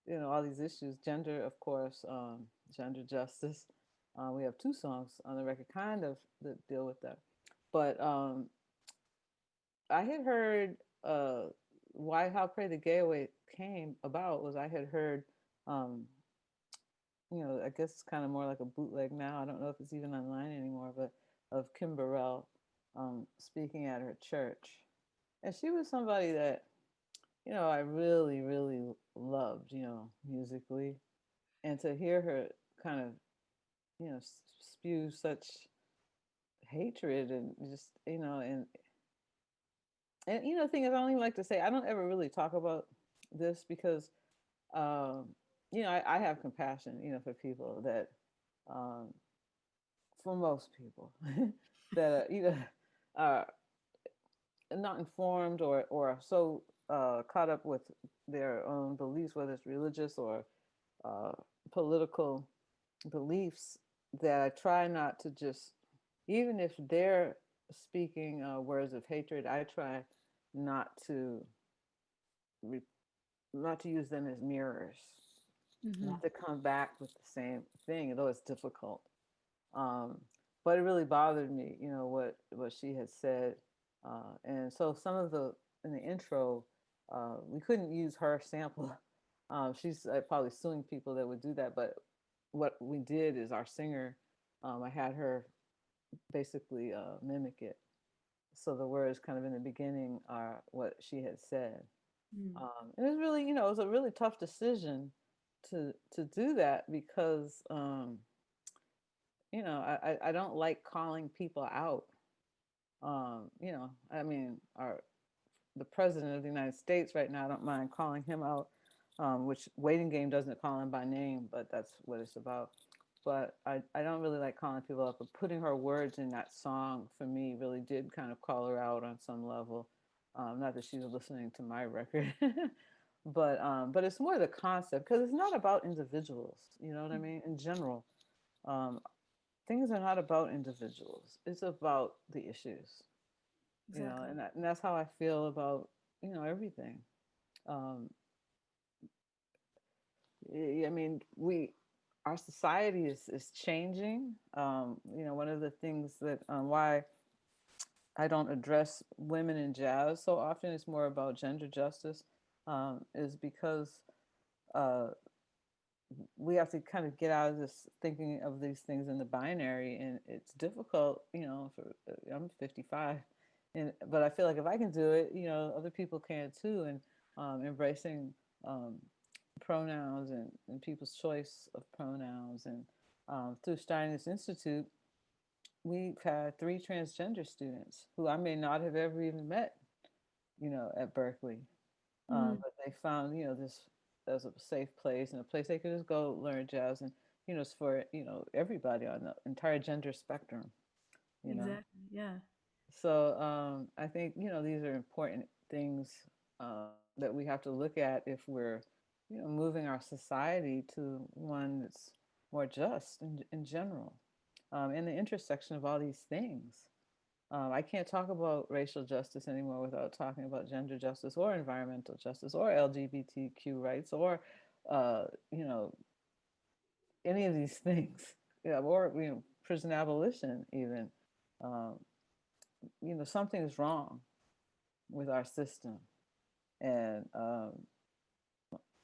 all these issues, gender, of course, gender justice. We have two songs on the record kind of that deal with that. But I had heard why How Pray the Gay Away came about was I had heard, um, I guess it's kind of more like a bootleg now. I don't know if it's even online anymore, but of Kim Burrell speaking at her church. And she was somebody that, I really, really loved, musically. And to hear her kind of spew such hatred and just the thing is, I don't even like to say, I don't ever really talk about this because um I have compassion for people that um for most people that are not informed or so caught up with their own beliefs, whether it's religious or uh political beliefs, that I try not to just, even if they're speaking words of hatred, I try not to re- not to use them as mirrors, Mm-hmm. not to come back with the same thing, though it's difficult. Um, but it really bothered me, what she had said, and so some of the in the intro, we couldn't use her sample. She's probably suing people that would do that, but what we did is our singer, I had her basically mimic it. So the words kind of in the beginning are what she had said. And it was really, it was a really tough decision to do that because, I don't like calling people out. I mean, the president of the United States right now, I don't mind calling him out, which Waiting Game doesn't call him by name, but that's what it's about. But I don't really like calling people up, but putting her words in that song for me really did kind of call her out on some level. Not that she was listening to my record, but it's more the concept, because it's not about individuals. You know what I mean? In general, um, things are not about individuals. It's about the issues. Exactly. And that's how I feel about everything. Um, I mean, our society is changing. One of the things that why I don't address women in jazz so often, it's more about gender justice, is because uh, we have to kind of get out of this thinking of these things in the binary, and it's difficult. I'm 55, but I feel like if I can do it, other people can too. And embracing um, pronouns and people's choice of pronouns, and through starting this institute, we've had 3 transgender students who I may not have ever even met, at Berkeley. Mm-hmm. But they found, this as a safe place and a place they could just go learn jazz. And, it's for, everybody on the entire gender spectrum, you know. Exactly. Yeah. So I think, these are important things that we have to look at if we're, moving our society to one that's more just in general, and the intersection of all these things. I can't talk about racial justice anymore without talking about gender justice or environmental justice or LGBTQ rights or, you know, any of these things, yeah, or prison abolition even. Um, something is wrong with our system, and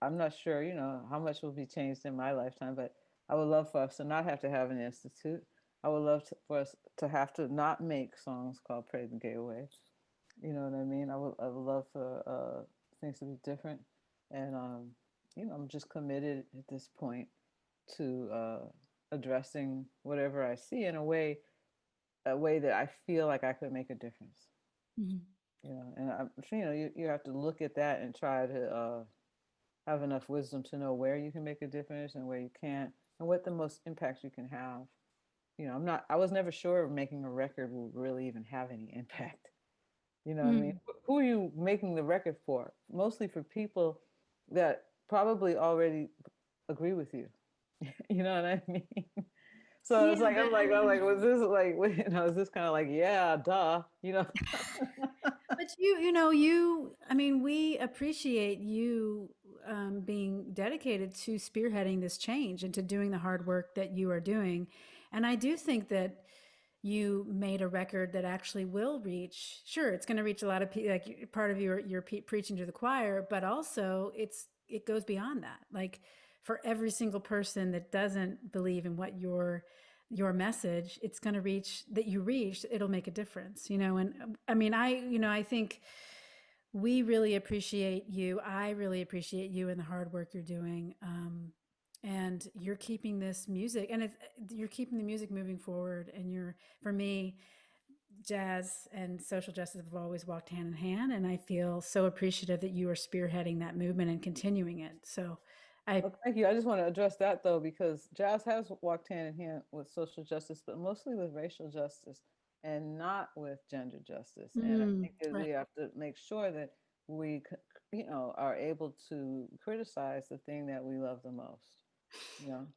I'm not sure, how much will be changed in my lifetime, but I would love for us to not have to have an institute. I would love for us to have to not make songs called "Pray the Gay Away." You know what I mean? I would love for things to be different, and I'm just committed at this point to addressing whatever I see in a way that I feel like I could make a difference. Mhm. And you have to look at that and try to have enough wisdom to know where you can make a difference and where you can't, and what the most impact you can have. I was never sure making a record will really even have any impact. You know what I mean? Mm. Who are you making the record for? Mostly for people that probably already agree with you. You know what I mean? So it's Yeah, like but I'm like, was this like, is this kind of like, yeah, duh, but I mean, we appreciate you being dedicated to spearheading this change and to doing the hard work that you are doing. And I do think that you made a record that actually will reach, sure, it's going to reach a lot of people, like part of your preaching to the choir, but also it goes beyond that. Like for every single person that doesn't believe in what your message, it's going to reach, that you reach, it'll make a difference, and I mean, I think we really appreciate you. I really appreciate you and the hard work you're doing. And you're keeping this music, and you're keeping the music moving forward. And for me, jazz and social justice have always walked hand in hand. And I feel so appreciative that you are spearheading that movement and continuing it. So I, Well, thank you. I just want to address that though, because jazz has walked hand in hand with social justice, but mostly with racial justice and not with gender justice. And I think that right, we have to make sure that we, are able to criticize the thing that we love the most. You know,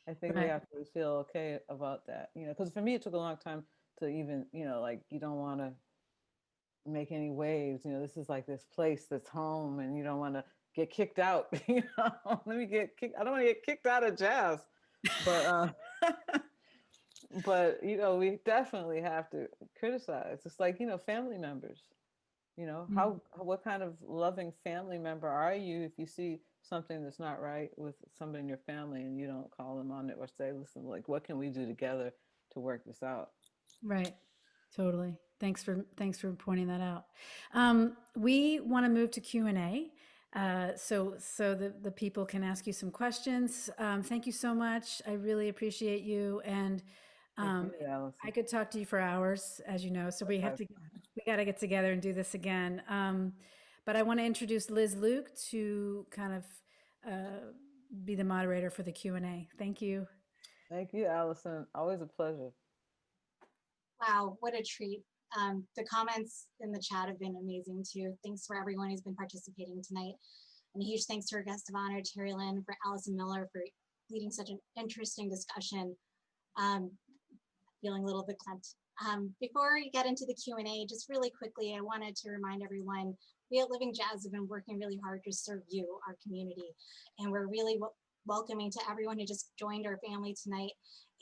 I think we right. have to feel okay about that. Because for me, it took a long time to even, like you don't want to make any waves. This is like this place that's home, and you don't want to get kicked out. Let me get kicked. I don't want to get kicked out of jazz, but but we definitely have to criticize. It's like family members. Mm. What kind of loving family member are you if you see something that's not right with somebody in your family and you don't call them on it or say, listen, like, what can we do together to work this out? Right. Totally. Thanks for pointing that out. We want to move to Q&A. So the people can ask you some questions. Thank you so much. I really appreciate you. And Thank um, you, I Allison. could talk to you for hours, as you know. So Likewise. we got to get together and do this again. But I want to introduce Liz Luke to kind of be the moderator for the Q&A. Thank you. Thank you, Allison. Always a pleasure. Wow, what a treat. The comments in the chat have been amazing too. Thanks for everyone who's been participating tonight. And a huge thanks to our guest of honor, Terri Lyne, for Allison Miller, for leading such an interesting discussion. Feeling a little bit clamped. Before we get into the Q&A, just really quickly, I wanted to remind everyone, we at Living Jazz have been working really hard to serve you, our community. And we're really welcoming to everyone who just joined our family tonight.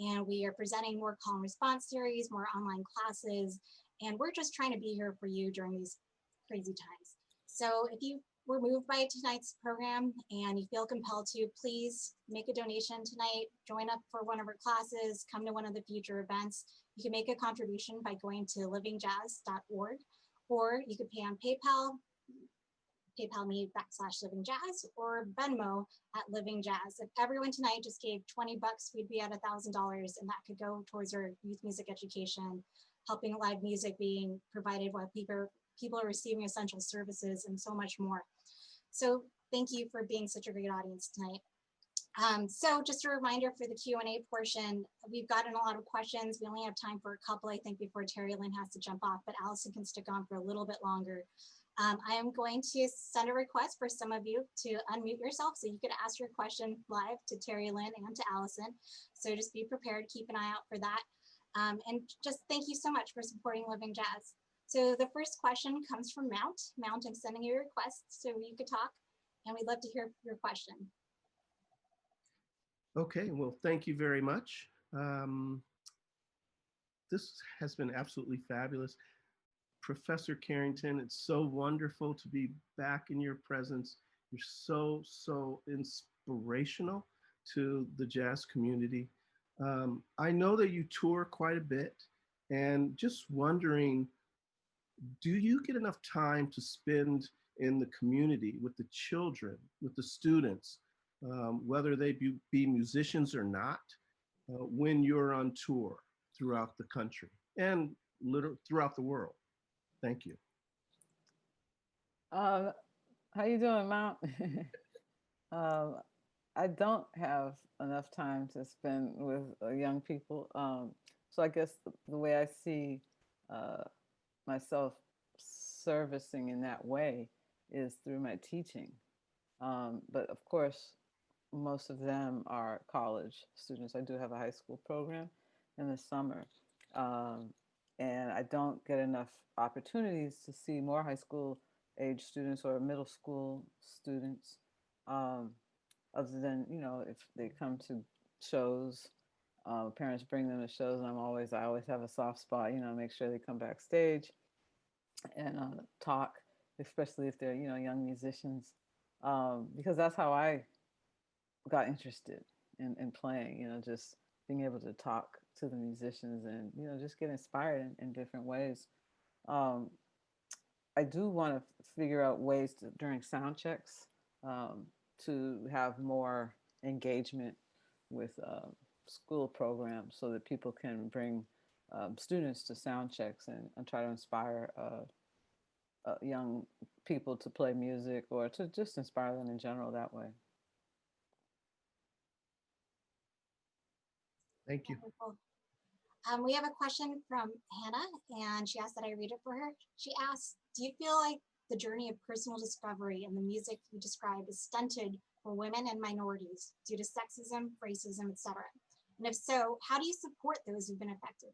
And we are presenting more call and response series, more online classes, and we're just trying to be here for you during these crazy times. So if you were moved by tonight's program and you feel compelled to, please make a donation tonight, join up for one of our classes, come to one of the future events. You can make a contribution by going to livingjazz.org, or you could pay on PayPal, PayPal me /livingjazz, or Venmo at Living Jazz. If everyone tonight just gave 20 bucks, we'd be at $1,000, and that could go towards our youth music education, helping live music being provided while people are receiving essential services, and so much more. So thank you for being such a great audience tonight. So just a reminder for the Q&A portion, we've gotten a lot of questions. We only have time for a couple, I think, before Terri Lyne has to jump off, but Allison can stick on for a little bit longer. I am going to send a request for some of you to unmute yourself so you could ask your question live to Terri Lyne and to Allison. So just be prepared, keep an eye out for that. And just thank you so much for supporting Living Jazz. So the first question comes from Mount. Mount, I'm sending you a request so you could talk, and we'd love to hear your question. Okay, well, thank you very much. This has been absolutely fabulous. Professor Carrington, it's so wonderful to be back in your presence. You're so inspirational to the jazz community. I know that you tour quite a bit, and just wondering, do you get enough time to spend in the community with the children, with the students, whether they be musicians or not, when you're on tour throughout the country and throughout the world? Thank you. How you doing, Mount? I don't have enough time to spend with young people. So I guess the way I see myself servicing in that way is through my teaching. But of course, most of them are college students. I do have a high school program in the summer. And I don't get enough opportunities to see more high school age students or middle school students, other than, you know, if they come to shows, parents bring them to shows, and I always have a soft spot, you know, make sure they come backstage and talk, especially if they're, you know, young musicians, because that's how I got interested in playing, you know, just being able to talk to the musicians and, you know, just get inspired in different ways. I do want to figure out ways to, during sound checks, to have more engagement with school programs so that people can bring students to sound checks and try to inspire young people to play music or to just inspire them in general that way. Thank you. Wonderful. We have a question from Hannah, and she asked that I read it for her. She asks, do you feel like the journey of personal discovery and the music you described is stunted for women and minorities due to sexism, racism, etc.? And if so, how do you support those who've been affected?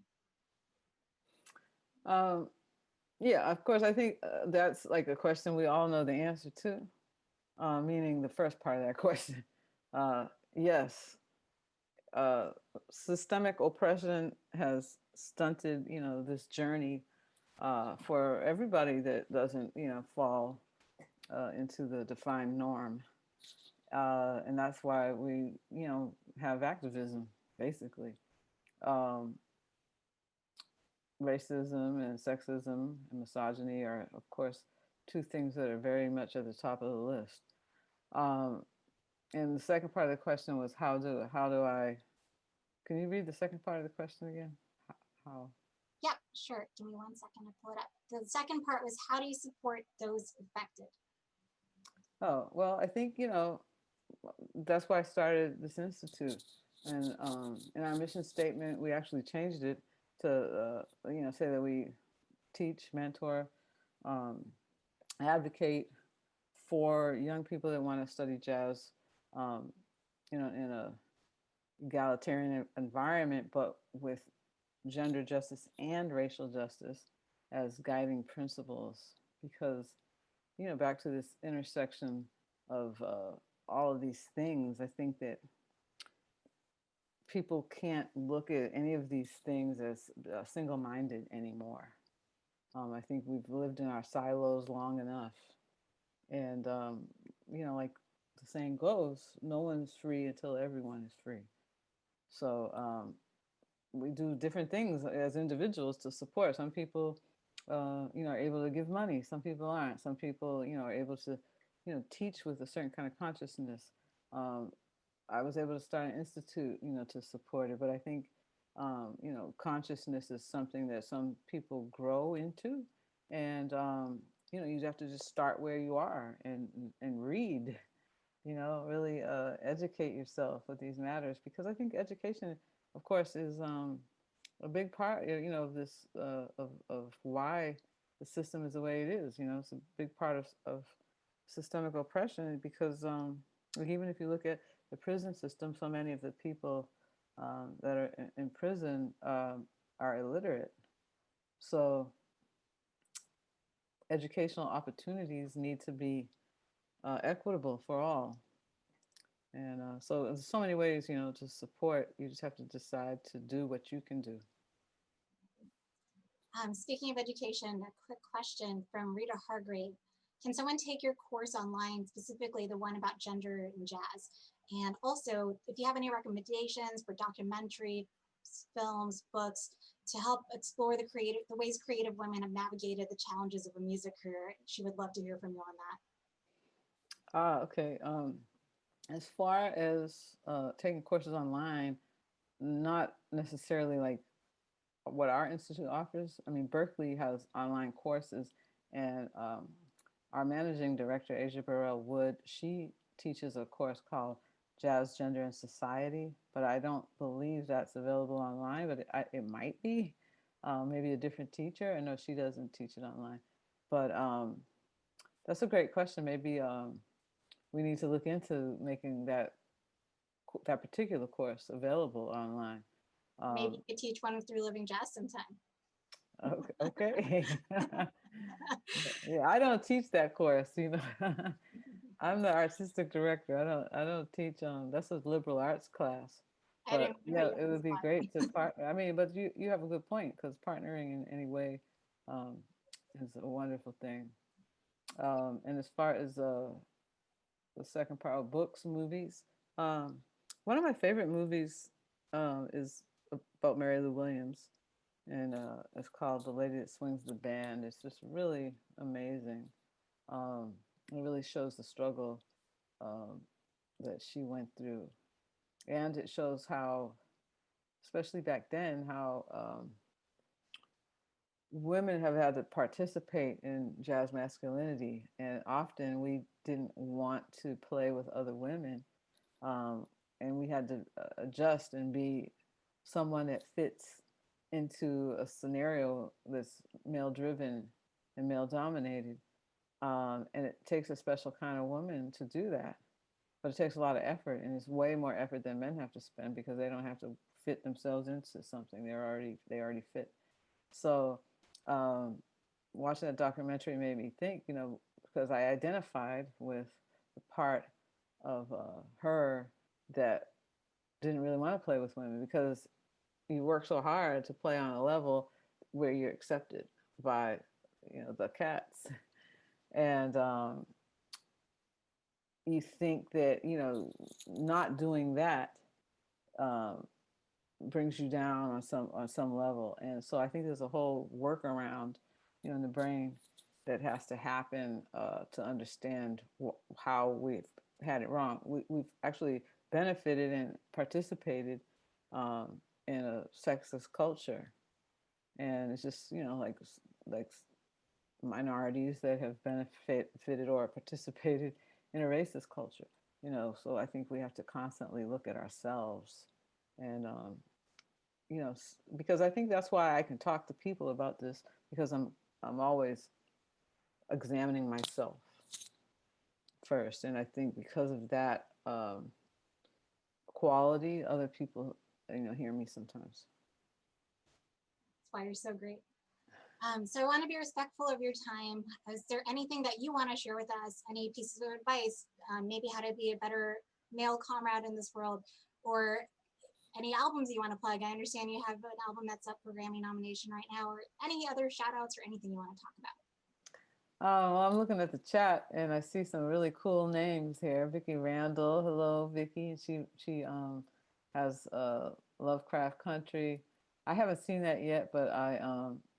Yeah, of course, I think that's like a question we all know the answer to, meaning the first part of that question. Yes, systemic oppression has stunted, you know, this journey for everybody that doesn't, you know, fall into the defined norm. And that's why we, you know, have activism, basically. Racism and sexism and misogyny are, of course, two things that are very much at the top of the list. And the second part of the question was how do I, can you read the second part of the question again? How? Yeah, sure. Give me 1 second to pull it up. The second part was how do you support those affected? Oh, well, I think, you know, that's why I started this institute. And in our mission statement, we actually changed it to, you know, say that we teach, mentor, advocate for young people that want to study jazz, you know, in a egalitarian environment, but with gender justice and racial justice as guiding principles. Because, you know, back to this intersection of all of these things, I think that people can't look at any of these things as single-minded anymore. I think we've lived in our silos long enough. And, you know, like the saying goes, no one's free until everyone is free. So we do different things as individuals to support. Some people, you know, are able to give money. Some people aren't. Some people, you know, are able to, you know, teach with a certain kind of consciousness. I was able to start an institute, you know, to support it. But I think, you know, consciousness is something that some people grow into. And, you know, you have to just start where you are and read, you know, really educate yourself with these matters. Because I think education, of course, is a big part, you know, of this, of why the system is the way it is. You know, it's a big part of systemic oppression because like even if you look at the prison system, so many of the people that are in prison are illiterate. So educational opportunities need to be equitable for all. And so there's so many ways, to support. You just have to decide to do what you can do. Speaking of education, a quick question from Rita Hargrave. Can someone take your course online, specifically the one about gender in jazz? And also, if you have any recommendations for documentary, films, books to help explore the ways creative women have navigated the challenges of a music career, she would love to hear from you on that. Okay. As far as taking courses online, not necessarily like what our institute offers. I mean, Berkeley has online courses, and our managing director, Asia Burrell Wood, she teaches a course called Jazz, Gender, and Society, but I don't believe that's available online, but it might be. Maybe a different teacher. I know she doesn't teach it online, but that's a great question. Maybe we need to look into making that particular course available online. Maybe you could teach one through Living Jazz sometime. Okay. Yeah, I don't teach that course, I'm the artistic director. I don't teach that's a liberal arts class. But yeah, it would be great to partner. I mean, but you have a good point, because partnering in any way is a wonderful thing. And as far as the second part of books, movies, one of my favorite movies is about Mary Lou Williams, and it's called The Lady That Swings the Band. It's just really amazing. It really shows the struggle that she went through, and it shows how, especially back then, how women have had to participate in jazz masculinity, and often we didn't want to play with other women, and we had to adjust and be someone that fits into a scenario that's male driven and male dominated. And it takes a special kind of woman to do that, but it takes a lot of effort, and it's way more effort than men have to spend, because they don't have to fit themselves into something. They already fit. So watching that documentary made me think, because I identified with the part of her that didn't really want to play with women, because you work so hard to play on a level where you're accepted by, the cats. And you think that, not doing that brings you down on some level. And so I think there's a whole workaround, in the brain that has to happen to understand how we've had it wrong. We've actually benefited and participated in a sexist culture, and it's just like minorities that have benefited or participated in a racist culture. So I think we have to constantly look at ourselves, and because I think that's why I can talk to people about this, because I'm always examining myself first, and I think because of that quality, other people hear me sometimes. That's why you're so great. So I want to be respectful of your time. Is there anything that you want to share with us? Any pieces of advice? Maybe how to be a better male comrade in this world, or any albums you want to plug? I understand you have an album that's up for Grammy nomination right now, or any other shout outs or anything you want to talk about. Well, I'm looking at the chat and I see some really cool names here. Vicki Randall, hello, Vicki. She has Lovecraft Country. I haven't seen that yet, but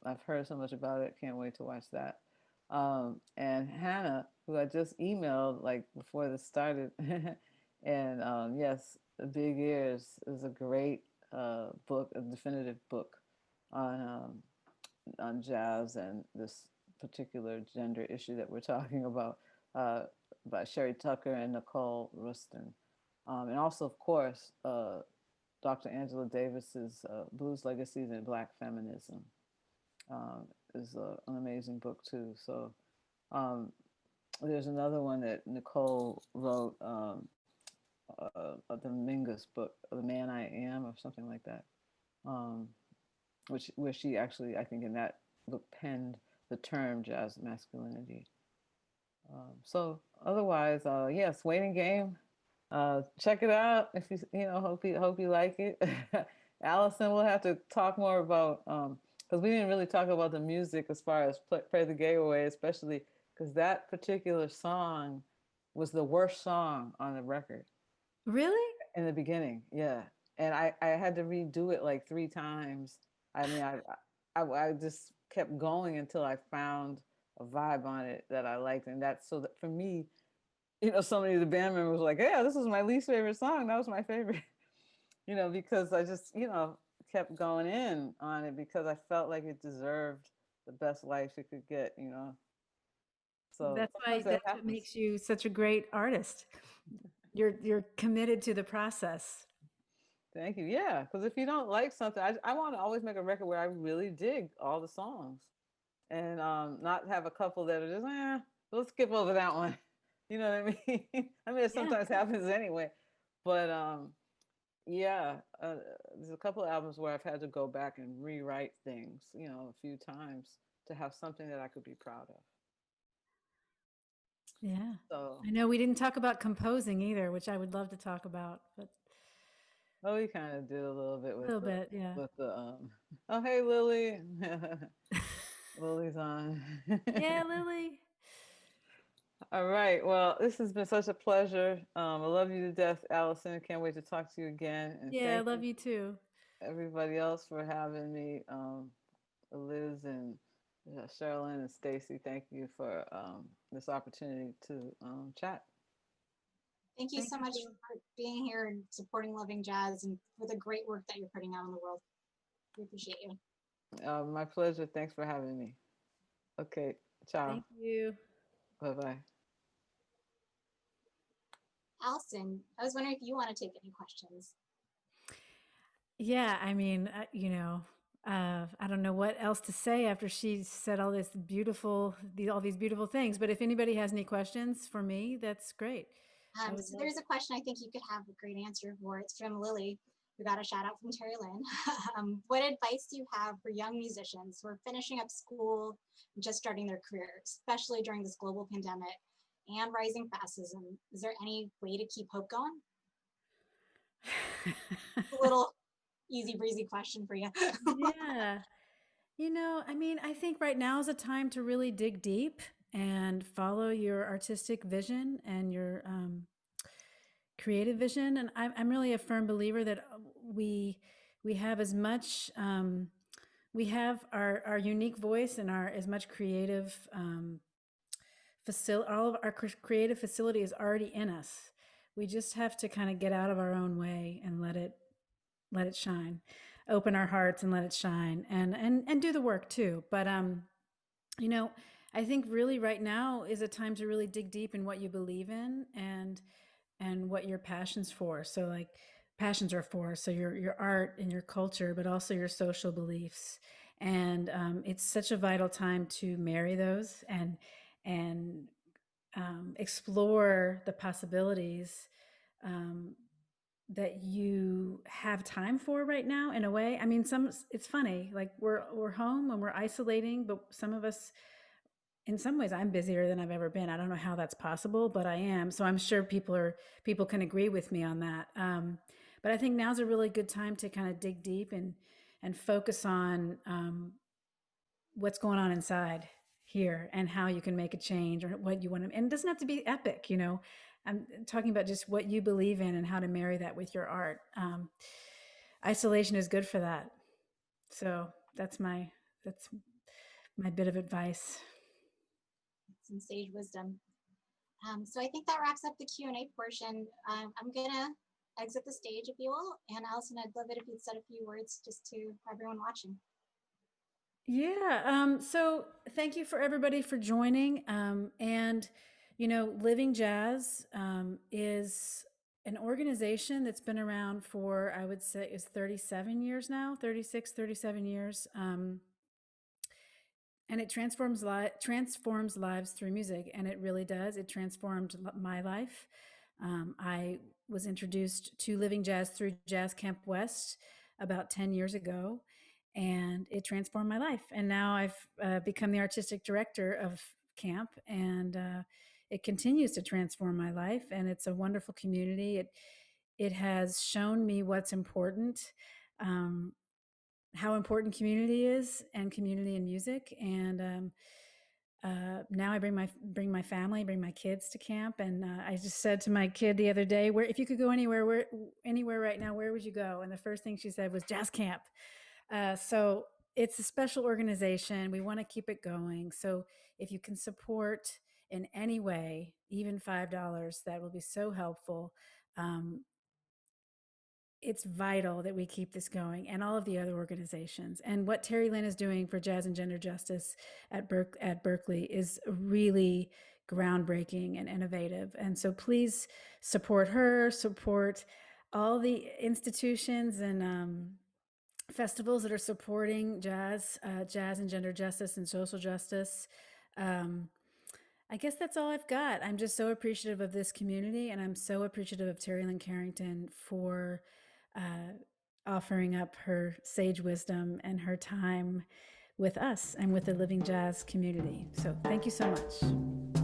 I've heard so much about it. Can't wait to watch that. And Hannah, who I just emailed like before this started, and yes, The Big Ears is a great book, a definitive book on jazz and this particular gender issue that we're talking about, by Sherry Tucker and Nicole Rustin. And also, of course, Dr. Angela Davis's Blues Legacies and Black Feminism is an amazing book too. So there's another one that Nicole wrote, the Mingus book, The Man I Am, or something like that. which where she actually, I think, in that book penned the term jazz masculinity. So otherwise, yes, Waiting Game. Check it out if hope you like it. Allison, we'll have to talk more about because we didn't really talk about the music as far as Pray the Gay Away, especially because that particular song was the worst song on the record. Really? In the beginning, yeah. And I had to redo it like 3 times. I mean, I just kept going until I found a vibe on it that I liked, and that's so that for me, so many of the band members were like, yeah, this was my least favorite song. That was my favorite, because I just, kept going in on it because I felt like it deserved the best life it could get. So sometimes that That's what happens. makes you such a great artist. You're committed to the process. Thank you. Yeah, because if you don't like something, I want to always make a record where I really dig all the songs, and not have a couple that are just, let's skip over that one. You know what I mean? I mean, it Yeah. sometimes happens anyway, but yeah, there's a couple of albums where I've had to go back and rewrite things, a few times to have something that I could be proud of. Yeah. So, I know we didn't talk about composing either, which I would love to talk about, but oh, we kind of did a little bit a little bit, yeah. with the oh, hey, Lily. Lily's on. Yeah, Lily. All right. Well, this has been such a pleasure. I love you to death, Allison. Can't wait to talk to you again. And Yeah, I thank love you, you too. everybody else, for having me. Liz and Sherilyn and Stacy, thank you for this opportunity to chat. Thank you so much for being here and supporting Loving Jazz and for the great work that you're putting out in the world. We appreciate you. My pleasure. Thanks for having me. Okay. Ciao. Thank you. Bye-bye. Allison, I was wondering if you want to take any questions. Yeah, I mean, I don't know what else to say after she said all this all these beautiful things. But if anybody has any questions for me, that's great. So there's a question I think you could have a great answer for. It's from Lily. We got a shout out from Terri Lyne. What advice do you have for young musicians who are finishing up school and just starting their careers, especially during this global pandemic and rising fascism? Is there any way to keep hope going? A little easy breezy question for you. Yeah. I mean, I think right now is a time to really dig deep and follow your artistic vision and your creative vision. And I'm really a firm believer that we have as much, we have our unique voice and our as much creative all of our creative facility is already in us. We just have to kind of get out of our own way and let it shine, open our hearts and let it shine, and do the work too. But I think really right now is a time to really dig deep in what you believe in and what your passions for. So like passions are for, so your art and your culture, but also your social beliefs. And it's such a vital time to marry those and explore the possibilities that you have time for right now in a way. I mean, it's funny, like we're home and we're isolating, but some of us, in some ways, I'm busier than I've ever been. I don't know how that's possible, but I am. So I'm sure people can agree with me on that. But I think now's a really good time to kind of dig deep and focus on what's going on inside here and how you can make a change or what you want to. And it doesn't have to be epic, I'm talking about just what you believe in and how to marry that with your art. Isolation is good for that. So that's my bit of advice. Some sage wisdom. So I think that wraps up the Q&A portion. I'm gonna exit the stage, if you will. And Allison, I'd love it if you'd said a few words just to everyone watching. Yeah. So thank you for everybody for joining. And Living Jazz is an organization that's been around for, I would say, is 37 years now, 36, 37 years. And it transforms lives through music, and it really does. It transformed my life. I was introduced to Living Jazz through Jazz Camp West about 10 years ago, and it transformed my life. And now I've become the artistic director of camp, and it continues to transform my life. And it's a wonderful community. It has shown me what's important, how important community is, and community in music. And now I bring my family, bring my kids to camp. And I just said to my kid the other day, "Where, if you could go anywhere right now, where would you go?" And the first thing she said was jazz camp. So it's a special organization. We want to keep it going. So if you can support in any way, even $5, that will be so helpful. It's vital that we keep this going, and all of the other organizations. And what Terri Lyne is doing for jazz and gender justice at Berklee is really groundbreaking and innovative. And so please support her, support all the institutions and festivals that are supporting jazz and gender justice and social justice. I guess that's all I've got. I'm just so appreciative of this community, and I'm so appreciative of Terri Lyne Carrington for offering up her sage wisdom and her time with us and with the Living Jazz community. So thank you so much.